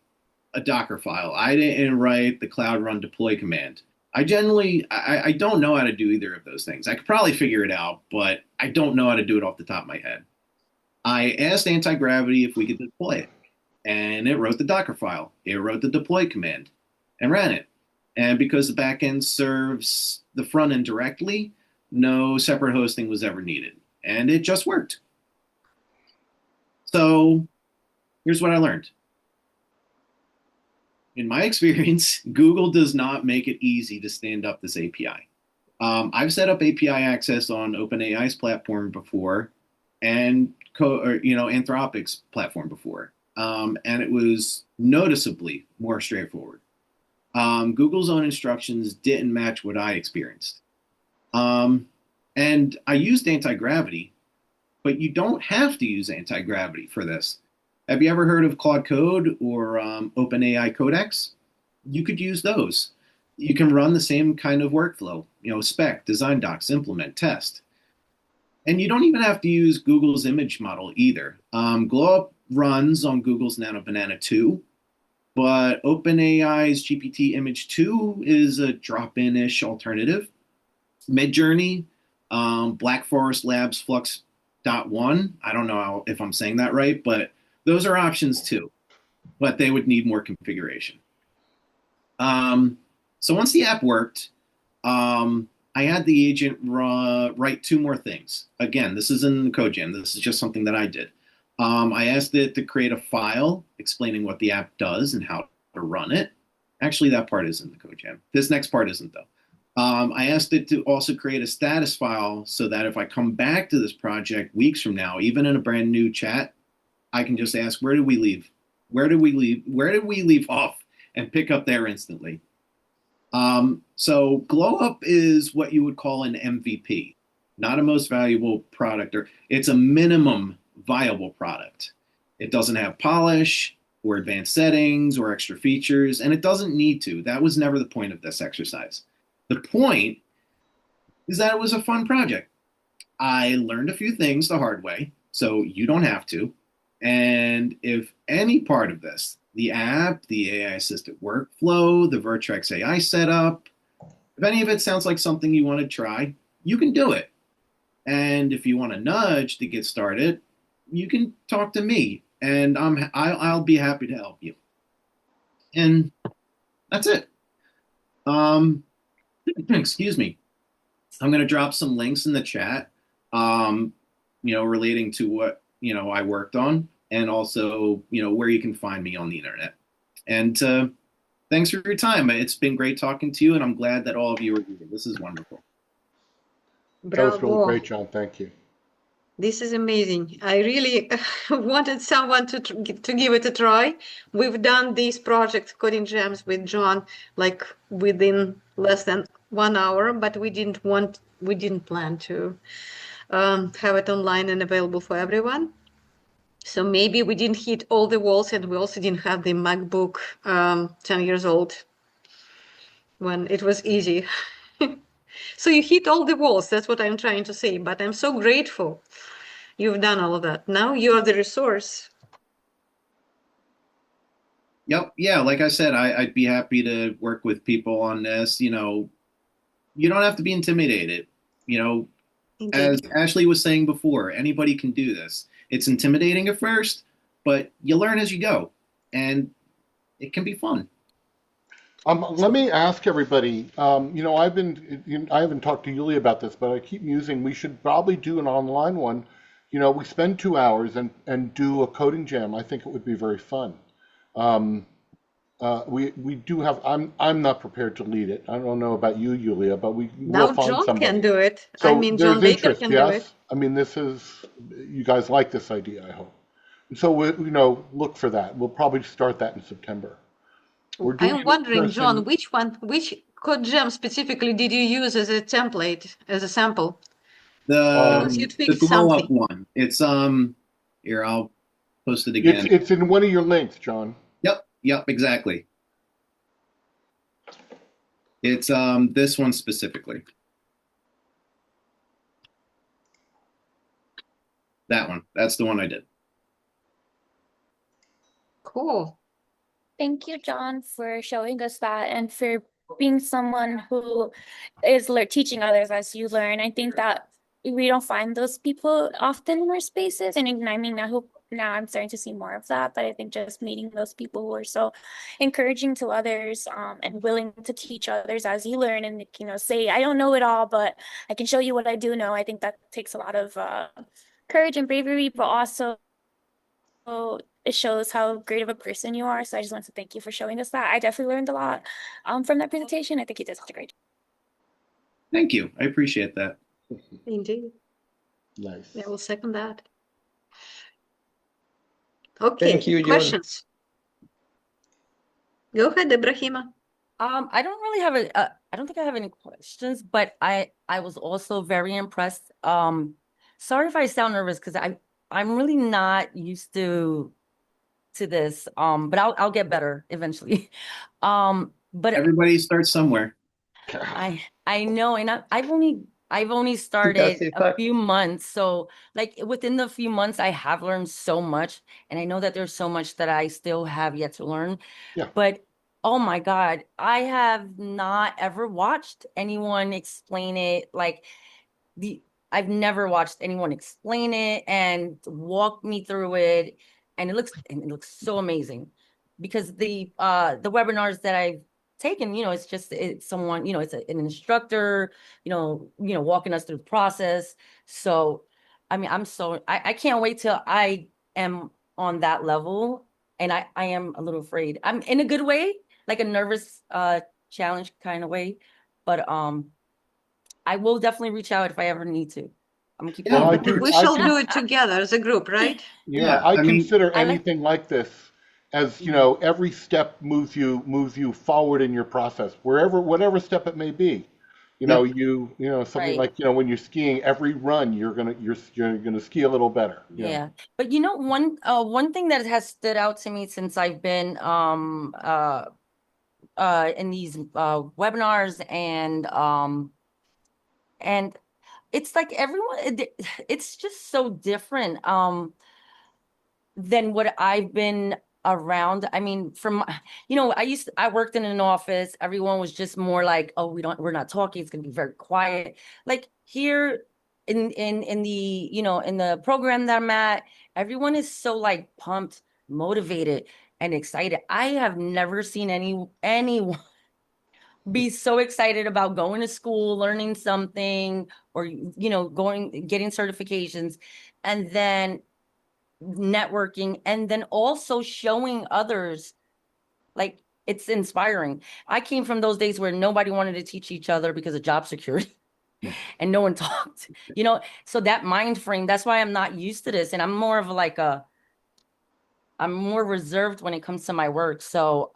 a Docker file. I didn't write the Cloud Run deploy command. I don't know how to do either of those things. I could probably figure it out, but I don't know how to do it off the top of my head. I asked Anti-Gravity if we could deploy it, and it wrote the Docker file. It wrote the deploy command and ran it. And because the backend serves the front end directly, no separate hosting was ever needed, and it just worked. So here's what I learned. In my experience, Google does not make it easy to stand up this API. I've set up API access on OpenAI's platform before and Anthropic's platform before, and it was noticeably more straightforward. Google's own instructions didn't match what I experienced. And I used Anti-Gravity, but you don't have to use Anti-Gravity for this. Have you ever heard of Claude Code or OpenAI Codex? You could use those. You can run the same kind of workflow, spec, design docs, implement, test. And you don't even have to use Google's image model either. GlowUp runs on Google's Nano Banana 2, but OpenAI's GPT Image 2 is a drop-in-ish alternative. Midjourney, Black Forest Labs Flux.1, I don't know if I'm saying that right, but those are options too, but they would need more configuration. So once the app worked, I had the agent write two more things. Again, this is in the code jam. This is just something that I did. I asked it to create a file explaining what the app does and how to run it. Actually, that part is in the code jam. This next part isn't, though. I asked it to also create a status file so that if I come back to this project weeks from now, even in a brand new chat, I can just ask, where did we leave? Where did we leave? Where did we leave off? And pick up there instantly. So Glow Up is what you would call an MVP, not a most valuable product, or it's a minimum viable product. It doesn't have polish or advanced settings or extra features, and it doesn't need to. That was never the point of this exercise. The point is that it was a fun project. I learned a few things the hard way, so you don't have to. And if any part of this, the app, the AI assisted workflow, the Vertex AI setup, if any of it sounds like something you want to try, you can do it. And if you want a nudge to get started, you can talk to me, and I'll be happy to help you. And that's it. Excuse me. I'm going to drop some links in the chat, relating to what, I worked on, and also, where you can find me on the internet. And thanks for your time. It's been great talking to you, and I'm glad that all of you are here. This is wonderful. That was really Bravo. great, John. Thank you. This is amazing. I really wanted someone to give it a try. We've done these projects, Coding Jams, with John, like within less than 1 hour, but we didn't plan to have it online and available for everyone. So maybe we didn't hit all the walls, and we also didn't have the MacBook 10 years old when it was easy. So you hit all the walls. That's what I'm trying to say. But I'm so grateful you've done all of that. Now you are the resource. Yep. Yeah. Like I said, I'd be happy to work with people on this. You don't have to be intimidated. As Indeed. Ashley was saying before, anybody can do this. It's intimidating at first, but you learn as you go, and it can be fun. Let me ask everybody. I haven't talked to Yulia about this, but I keep musing we should probably do an online one. We spend 2 hours and do a coding jam. I think it would be very fun. We do have. I'm not prepared to lead it. I don't know about you, Yulia, but we'll Now find John somebody. can do it. So John there's Baker interest, can do it. yes. I mean, you guys like this idea, I hope. So look for that. We'll probably start that in September. We're doing I'm wondering, in-person- John, which code gem specifically did you use as a template, as a sample? Because you The tweaked glow up something. one. It's here, I'll post it again. It's in one of your links, John. Yep, exactly. It's this one specifically. That one. That's the one I did. Cool. Thank you, John, for showing us that and for being someone who is teaching others as you learn. I think that we don't find those people often in our spaces. And I mean, I hope now I'm starting to see more of that. But I think just meeting those people who are so encouraging to others and willing to teach others as you learn and, say, I don't know it all, but I can show you what I do know. I think that takes a lot of courage and bravery, but also it shows how great of a person you are. So I just want to thank you for showing us that. I definitely learned a lot from that presentation. I think you did such a great job. Thank you. I appreciate that. Indeed. Nice. Yeah, we'll second that. Okay, Thank you, John. questions. Go ahead, Ibrahima. I don't really have I don't think I have any questions, but I was also very impressed. Sorry if I sound nervous because I'm really not used to this. But I'll get better eventually. But Everybody starts somewhere. I know, and I've only started a few months, so like within the few months I have learned so much, and I know that there's so much that I still have yet to learn. Yeah. But oh my God, I have not ever watched anyone explain it. Like I've never watched anyone explain it and walk me through it, and it looks so amazing. Because the webinars that I've taken, it's someone, it's an instructor, walking us through the process. So, I mean, I can't wait till I am on that level, and I am a little afraid. I'm in a good way, like a nervous challenge kind of way, But I will definitely reach out if I ever need to. I'm gonna keep Yeah, Well, going. I of do. We course. I shall can. do it together as a group, right? Yeah, Yeah, I I mean, consider I like. anything like this as, Mhm. every step moves you forward in your process, whatever step it may be. yep. Something Right. like, when you're skiing, every run you're gonna ski a little better. Yeah. But one thing that has stood out to me since I've been in these webinars and it's like it's just so different than what I've been around. I mean, I worked in an office, everyone was just more like, oh, we're not talking, it's gonna be very quiet. Like here in the, in the program that I'm at, everyone is so like pumped, motivated, and excited. I have never seen anyone be so excited about going to school, learning something, or getting certifications, and then networking, and then also showing others. Like, it's inspiring. I came from those days where nobody wanted to teach each other because of job security and no one talked, so that mind frame, that's why I'm not used to this, and I'm more reserved when it comes to my work. So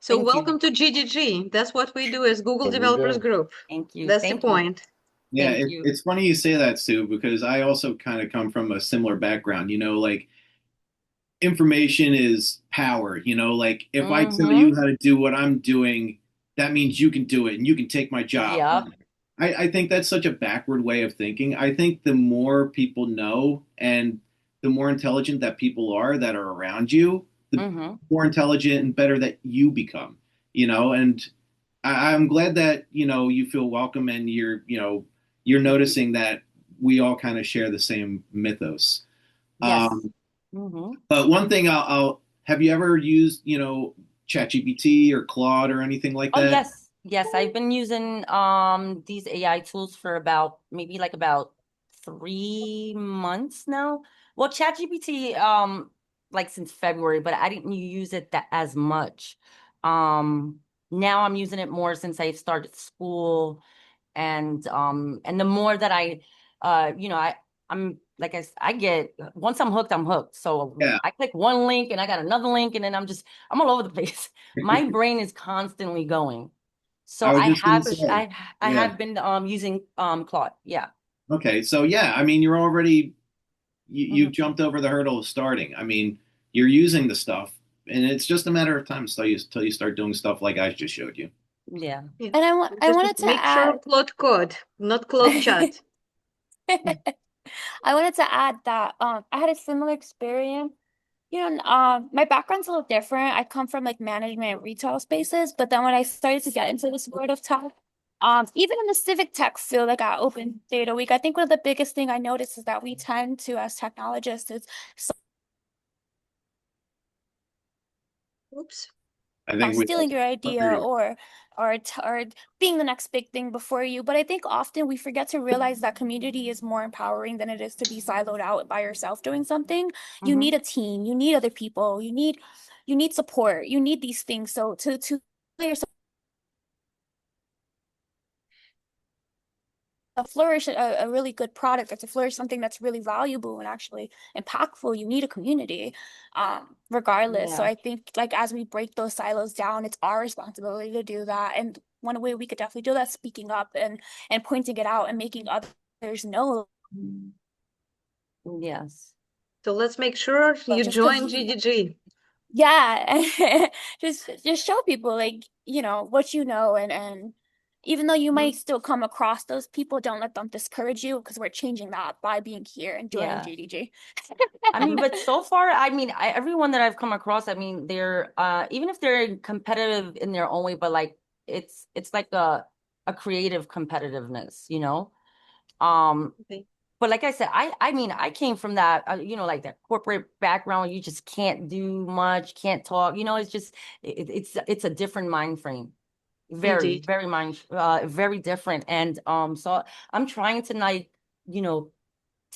So thank you. welcome to GDG. That's what we do as Google There we Developers go. Group. Thank you. That's the Thank you. point. Yeah, Thank you. it's funny you say that, Sue, because I also kind of come from a similar background. Like information is power. Like if I tell Mm-hmm. you how to do what I'm doing, that means you can do it and you can take my job. Yep. I think that's such a backward way of thinking. I think the more people know and the more intelligent that people are that are around you, the Mm-hmm. more intelligent and better that you become. And I'm glad that, you feel welcome and you're noticing that we all kind of share the same mythos. Yes. Um, Mm-hmm. but one thing I'll have you ever used, ChatGPT or Claude or anything like Oh, that? yes. Yes, I've been using these AI tools for about 3 months now. Well, ChatGPT like since February, but I didn't use it that as much. Now I'm using it more since I started school, and the more that I'm like I get, once I'm hooked, I'm hooked. So Yeah, I click one link and I got another link, and then I'm all over the place. My brain is constantly going. So I was just gonna say, I yeah. have been using Claude. Yeah. Okay, so yeah, I mean, you're already Hmm. you've jumped over the hurdle of starting. I mean, you're using the stuff, and it's just a matter of time till you start doing stuff like I just showed you. Yeah. Yeah. And I Just wanted to make sure add, Claude Code, not Claude Chat. I wanted to add that I had a similar experience. My background's a little different. I come from like management and retail spaces, but then when I started to get into this world of tech, even in the civic tech field, like at Open Data Week, I think one of the biggest thing I noticed is that we tend to, as technologists, is Oops. I think we stealing your all idea agree. or being the next big thing before you. But I think often we forget to realize that community is more empowering than it is to be siloed out by yourself doing something. You Hmm. need a team, you need other people, you need support, you need these things. So to yourself flourish a really good product, or to flourish something that's really valuable and actually impactful, you need a community, regardless. So Yeah. I think like as we break those silos down, it's our responsibility to do that. And one way we could definitely do that is speaking up and pointing it out and making others know. Yes. So let's make sure you Just because join GDG. yeah, just show people like what and even though you might still come across those people, don't let them discourage you, because we're changing that by being here and joining Yeah. GDG. I mean, but so far, I mean, everyone that I've come across, I mean, they're even if they're competitive in their own way, but like it's like a creative competitiveness, you know? Okay. But like I said, I mean, I came from that, like that corporate background where you just can't do much, can't talk, it's just it's a different mind frame. Very, Indeed. very very different. And so I'm trying to like, you know,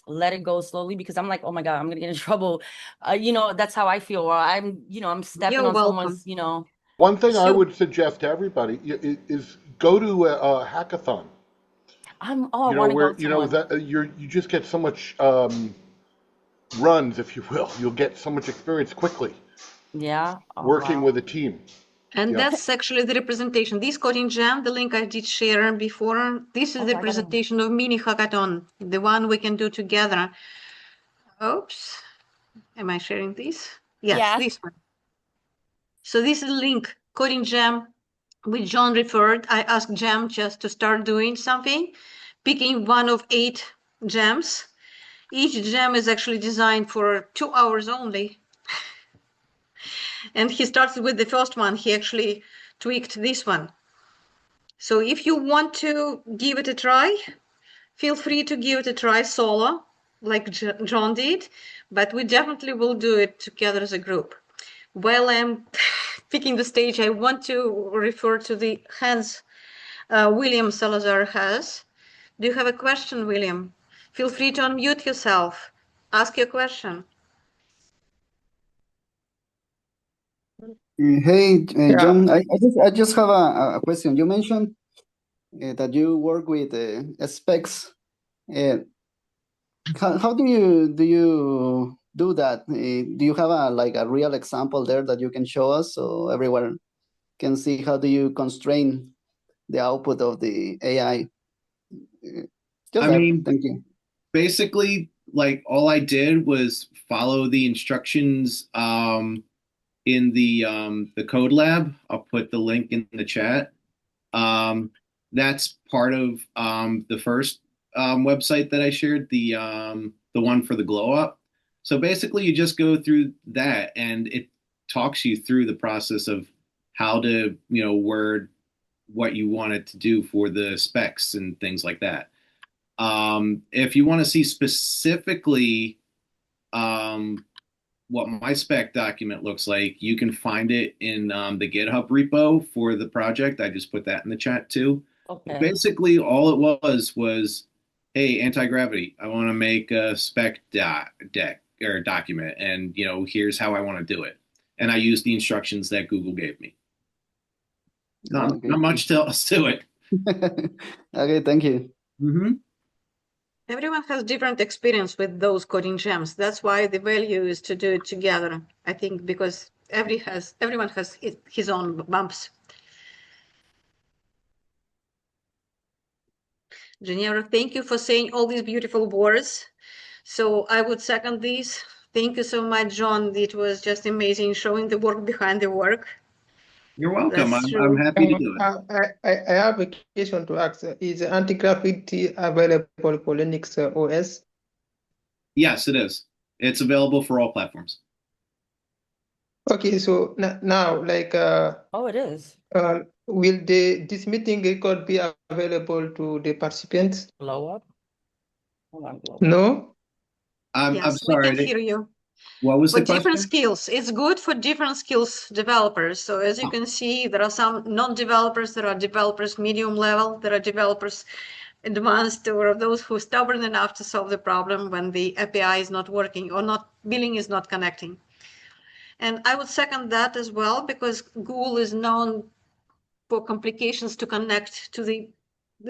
let it go slowly, because I'm like, oh my God, I'm gonna get in trouble. That's how I feel. Or I'm stepping You're on someone's, welcome. One thing I So, would suggest to everybody is go to a hackathon. I want to go to one. That you just get so much runs, if you will. You'll get so much experience quickly Yeah. Oh, working wow. with a team. and Yeah. that's actually the representation. This coding jam, the link I did share before, this is Oh, the I gotta. presentation of mini hackathon, the one we can do together. Oops, am I sharing this? Yes, Yeah. this one. So this is the link, coding jam, which John referred. I asked Jam just to start doing something, picking one of 8 jams. Each jam is actually designed for 2 hours only. And he started with the first one. He actually tweaked this one. So if you want to give it a try, feel free to give it a try solo, like John did, but we definitely will do it together as a group. While I'm picking the stage, I want to refer to the hands William Salazar has. Do you have a question, William? Feel free to unmute yourself. Ask your question. Hey, Yeah, John, I just have a question. You mentioned that you work with specs. Uh, how do you do that? Do you have a real example there that you can show us so everyone can see how do you constrain the output of the AI? Just I that. mean, Thank you. basically, like all I did was follow the instructions in the code lab. I'll put the link in the chat. That's part of the first website that I shared, the one for the glow up. So basically, you just go through that, and it talks you through the process of how to, word what you want it to do for the specs and things like that. If you want to see specifically what my spec document looks like, you can find it in the GitHub repo for the project. I just put that in the chat too. Okay. Basically, all it was, hey, anti-gravity, I want to make a spec deck or document, and here's how I want to do it. And I used the instructions that Google gave me. Not much else to it. Okay, thank you. Mm-hmm. Everyone has different experience with those coding jams. That's why the value is to do it together. I think because everyone has his own bumps. Geneva, thank you for saying all these beautiful words. So I would second this. Thank you so much, John. It was just amazing showing the work behind the work. You're welcome. That's I'm true. happy to do it. I have a question to ask. Is anti-gravity available for Linux OS? Yes, it is. It's available for all platforms. Okay, so now, Oh, it is. will this meeting record be available to the participants? Blow up. Hold on, blow up. No? I'm Yes, we sorry. can hear you. What was For the different question? skills, it's good for different skills developers. So as you can see, there are some non-developers, there are developers medium level, there are developers advanced, or those who are stubborn enough to solve the problem when the API is not working or billing is not connecting. And I would second that as well, because Google is known for complications to connect to the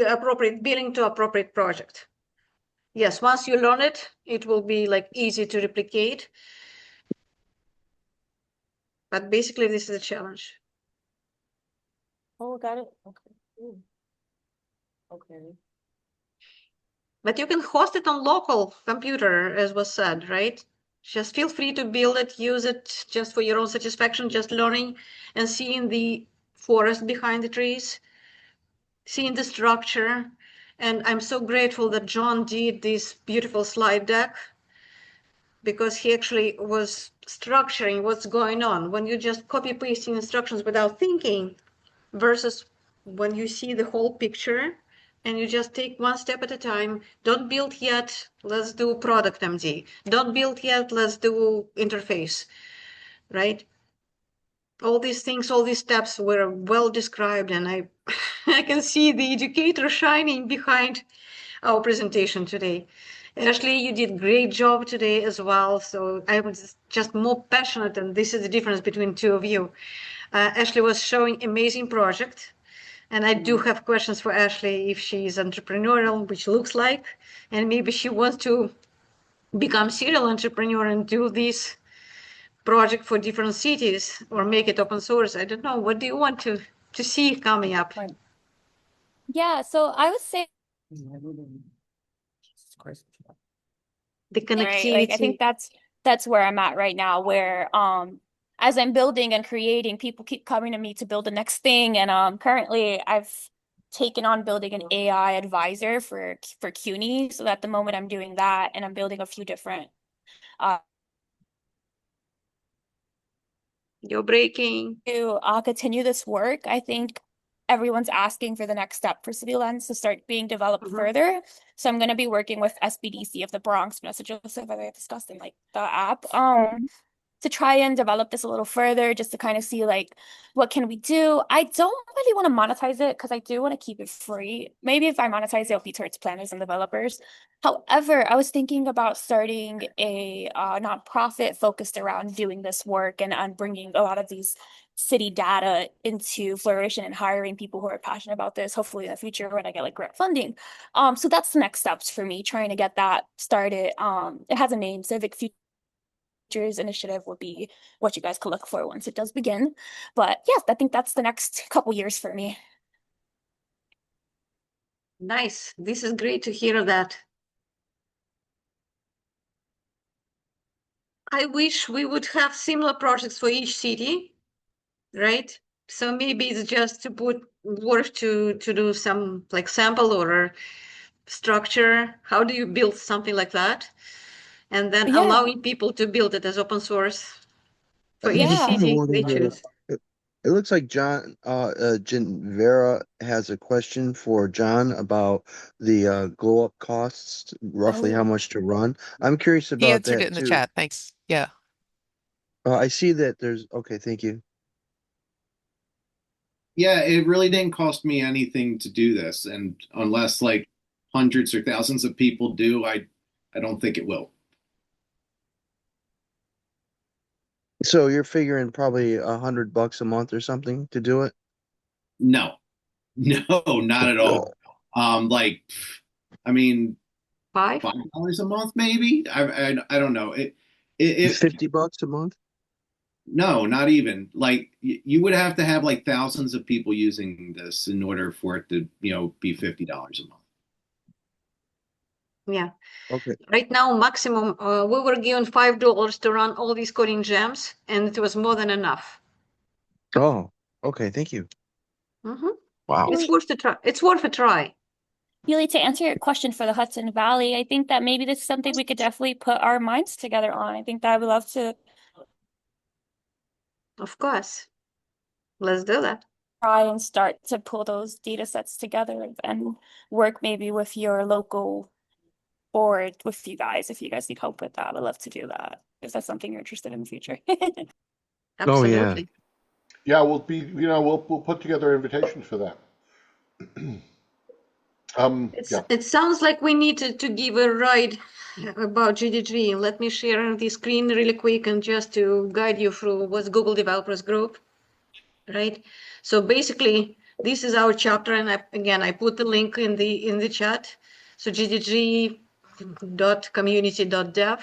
appropriate billing to appropriate project. Yes, once you learn it, it will be like easy to replicate. But basically, this is a challenge. Oh, got it. Okay. Ooh. Okay. But you can host it on local computer, as was said, right? Just feel free to build it, use it just for your own satisfaction, just learning and seeing the forest behind the trees, seeing the structure. And I'm so grateful that John did this beautiful slide deck, because he actually was structuring what's going on. When you just copy pasting instructions without thinking versus when you see the whole picture and you just take one step at a time. Don't build yet, let's do product MD. Don't build yet, let's do interface, right? All these things, all these steps were well described, and I can see the educator shining behind our presentation today. Ashley, you did great job today as well. So I was just more passionate, and this is the difference between two of you. Ashley was showing amazing project. And I do have questions for Ashley if she is entrepreneurial, which looks like, and maybe she wants to become serial entrepreneur and do this project for different cities or make it open source. I don't know. What do you want to see coming up? Right. Yeah, so I would say The right, like I connectivity. think that's where I'm at right now, where as I'm building and creating, people keep coming to me to build the next thing. And currently I've taken on building an AI advisor for CUNY. So at the moment I'm doing that, and I'm building a few different You're breaking. to continue this work. I think everyone's asking for the next step for CityLens to start being developed further. So I'm going to be working with SBDC of the Bronx, Massachusetts, as I discussed in like the app, to try and develop this a little further, just to kind of see like what can we do. I don't really want to monetize it because I do want to keep it free. Maybe if I monetize it, it'll be towards planners and developers. However, I was thinking about starting a nonprofit focused around doing this work and bringing a lot of these city data into flourishing and hiring people who are passionate about this, hopefully in the future when I get like grant funding. So that's the next steps for me, trying to get that started. It has a name, Civic Futures Initiative will be what you guys can look for once it does begin. But yeah, I think that's the next couple years for me. Nice. This is great to hear that. I wish we would have similar projects for each city, right? So maybe it's just to put work to do some like sample or structure. How do you build something like that? And then Yeah. allowing people to build it as open source for each Yeah. city they choose. It looks like John, Vera has a question for John about the glow up costs, roughly how much to run. I'm curious He about answered it that in the too. chat. Thanks. Yeah. I see that there's, okay, thank you. Yeah, it really didn't cost me anything to do this, and unless like hundreds or thousands of people do, I don't think it will. So you're figuring probably $100 a month or something to do it? No, no, not at all. Like, I mean, $5 a month, maybe. I don't know. It $50 a month? No, not even. Like you would have to have like thousands of people using this in order for it to, be $50 a month. Yeah. Okay. Right now, maximum, we were given $5 to run all these coding jams, and it was more than enough. Oh, okay. Thank you. Wow. It's worth a try. It's worth a try. Yuli, to answer your question for the Hudson Valley, I think that maybe this is something we could definitely put our minds together on. I think that I would love to. Of course. Let's do that. Try and start to pull those data sets together and work maybe with your local board with you guys. If you guys need help with that, I'd love to do that. If that's something you're interested in the future. Absolutely. Yeah, we'll put together invitations for that. It sounds like we need to give a ride about GDG. Let me share the screen really quick and just to guide you through what's Google Developers Group, right? So basically, this is our chapter, and I put the link in the chat. So gdg.community.dev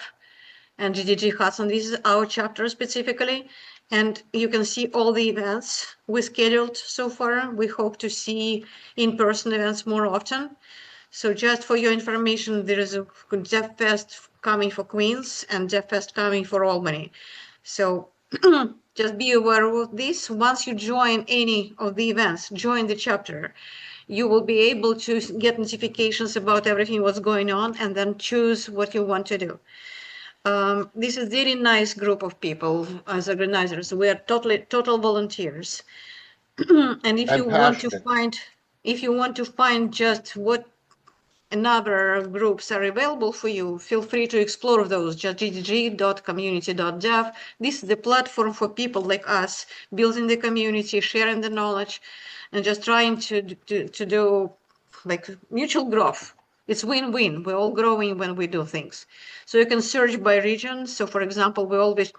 and GDG Hudson. This is our chapter specifically. And you can see all the events we scheduled so far. We hope to see in-person events more often. So just for your information, there is a Dev Fest coming for Queens and Dev Fest coming for Albany. So just be aware of this. Once you join any of the events, join the chapter, you will be able to get notifications about everything what's going on and then choose what you want to do. This is a very nice group of people as organizers. We are total volunteers. And if you want to find just what another groups are available for you, feel free to explore those. Just gdg.community.dev. This is the platform for people like us, building the community, sharing the knowledge, and just trying to do like mutual growth. It's win-win. We're all growing when we do things. So you can search by region. So for example, we're always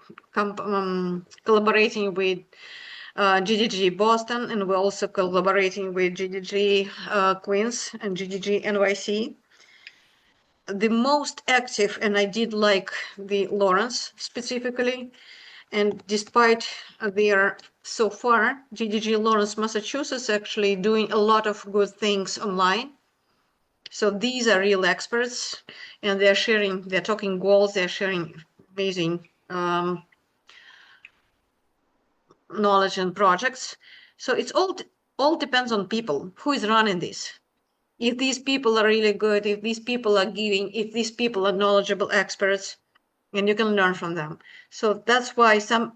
collaborating with GDG Boston, and we're also collaborating with GDG Queens and GDG NYC. The most active, and I did like the Lawrence specifically, and despite their, so far, GDG Lawrence, Massachusetts actually doing a lot of good things online. So these are real experts, and they're sharing, they're talking goals, they're sharing amazing knowledge and projects. So it's all depends on people who is running this. If these people are really good, if these people are giving, if these people are knowledgeable experts, and you can learn from them. So that's why some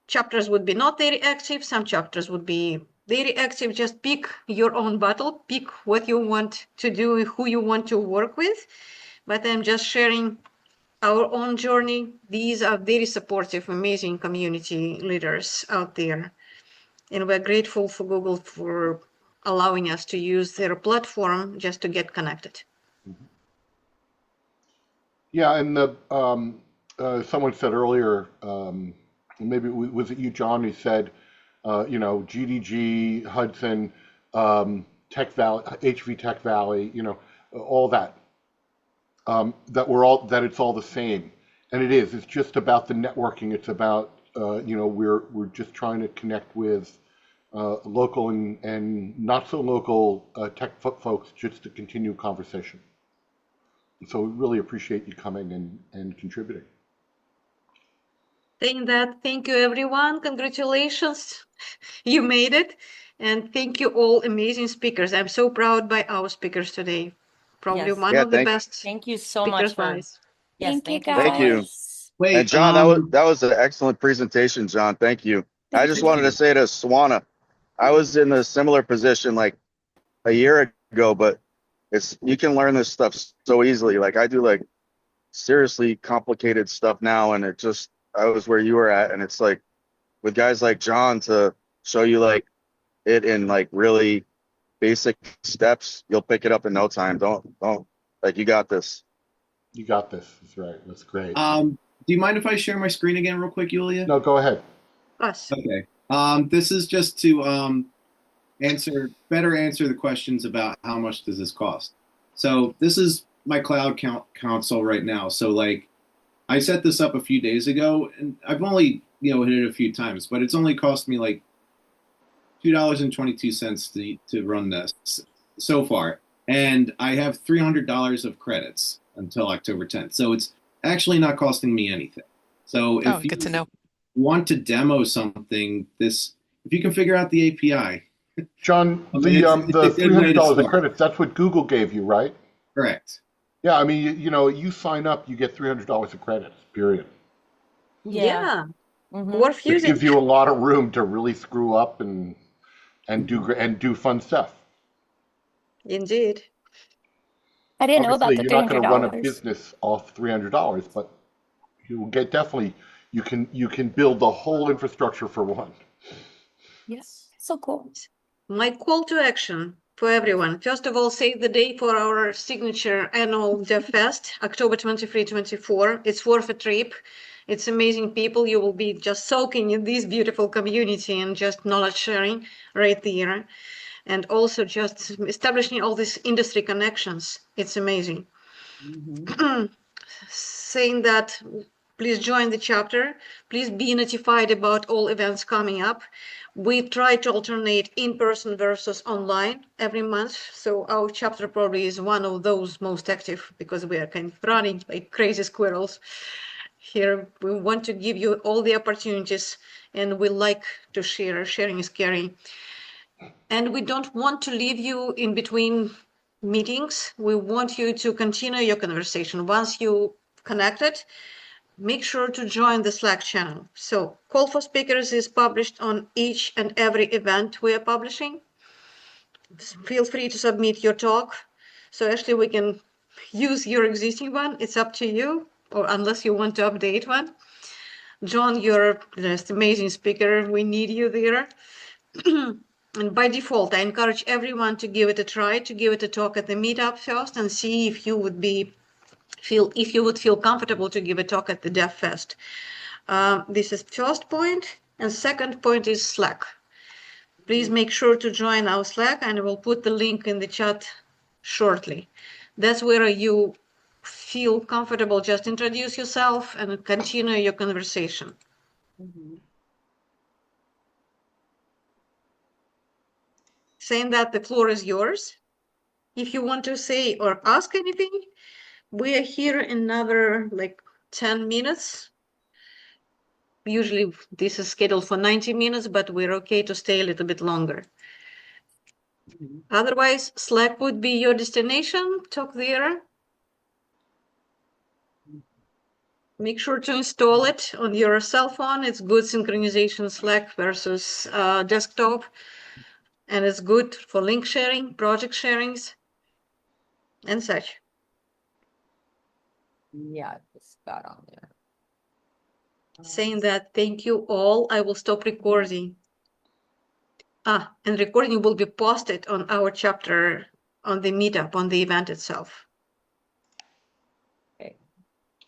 chapters would be not very active, some chapters would be very active. Just pick your own battle, pick what you want to do, who you want to work with. But I'm just sharing our own journey. These are very supportive, amazing community leaders out there. And we're grateful for Google for allowing us to use their platform just to get connected. Yeah, and the someone said earlier, maybe was it you, John, who said, GDG, Hudson, Tech Valley, HVTech Valley, all that, that it's all the same, and it is. It's just about the networking. It's about we're just trying to connect with local and not so local tech folks just to continue conversation. So we really appreciate you coming and contributing. Saying that, thank you everyone. Congratulations, you made it. And thank you all amazing speakers. I'm so proud by our speakers today. Probably Yes. one of the best. Thank you so much for. Yes, Thank you, so Thank you. much. Wait, And John, that was an excellent presentation, John. Thank you. I just wanted to say to Swana, I was in a similar position like a year ago, but you can learn this stuff so easily. Like I do like seriously complicated stuff now, and I was where you were at, and it's like with guys like John to show you like it in like really basic steps, you'll pick it up in no time. Don't like you got this. You got this. That's right. That's great. Do you mind if I share my screen again real quick, Yulia? No, go ahead. Us. Okay. This is just to better answer the questions about how much does this cost. So this is my cloud console right now. So like I set this up a few days ago, and I've only hit it a few times, but it's only cost me like $2.22 to run this so far, and I have $300 of credits until October 10th. So it's actually not costing me anything. So if you good to know. want to demo something, if you can figure out the API. John, the $300 of credits, that's what Google gave you, right? Correct. Yeah, I mean, you sign up, you get $300 of credits, period. Yeah. Mm-hmm. Worth It using. gives you a lot of room to really screw up and do fun stuff. Indeed. I didn't know about Obviously, the you're not going to run a $300. business off $300, but you will get you can build the whole infrastructure for one. Yes, so cool. My call to action for everyone. First of all, save the day for our signature annual Dev Fest, October 23-24. It's worth a trip. It's amazing people. You will be just soaking in this beautiful community and just knowledge sharing right there. And also just establishing all these industry connections. It's amazing. Saying that, please join the chapter. Please be notified about all events coming up. We try to alternate in-person versus online every month. So our chapter probably is one of those most active because we are kind of running like crazy squirrels. Here, we want to give you all the opportunities, and we like to share. Sharing is caring. And we don't want to leave you in between meetings. We want you to continue your conversation. Once you connected, make sure to join the Slack channel. So call for speakers is published on each and every event we are publishing. Feel free to submit your talk. So Ashley, we can use your existing one. It's up to you, or unless you want to update one. John, you're just amazing speaker. We need you there. And by default, I encourage everyone to give it a try, to give it a talk at the meetup first and see if you would feel comfortable to give a talk at the Dev Fest. This is first point. And second point is Slack. Please make sure to join our Slack, and we'll put the link in the chat shortly. That's where you feel comfortable, just introduce yourself and continue your conversation. Saying that, the floor is yours. If you want to say or ask anything, we are here another like 10 minutes. Usually this is scheduled for 90 minutes, but we're okay to stay a little bit longer. Otherwise, Slack would be your destination. Talk there. Make sure to install it on your cell phone. It's good synchronization, Slack versus desktop. And it's good for link sharing, project sharings, and such. Yeah, I just got on there. Saying that, thank you all. I will stop recording. And recording will be posted on our chapter on the meetup, on the event itself.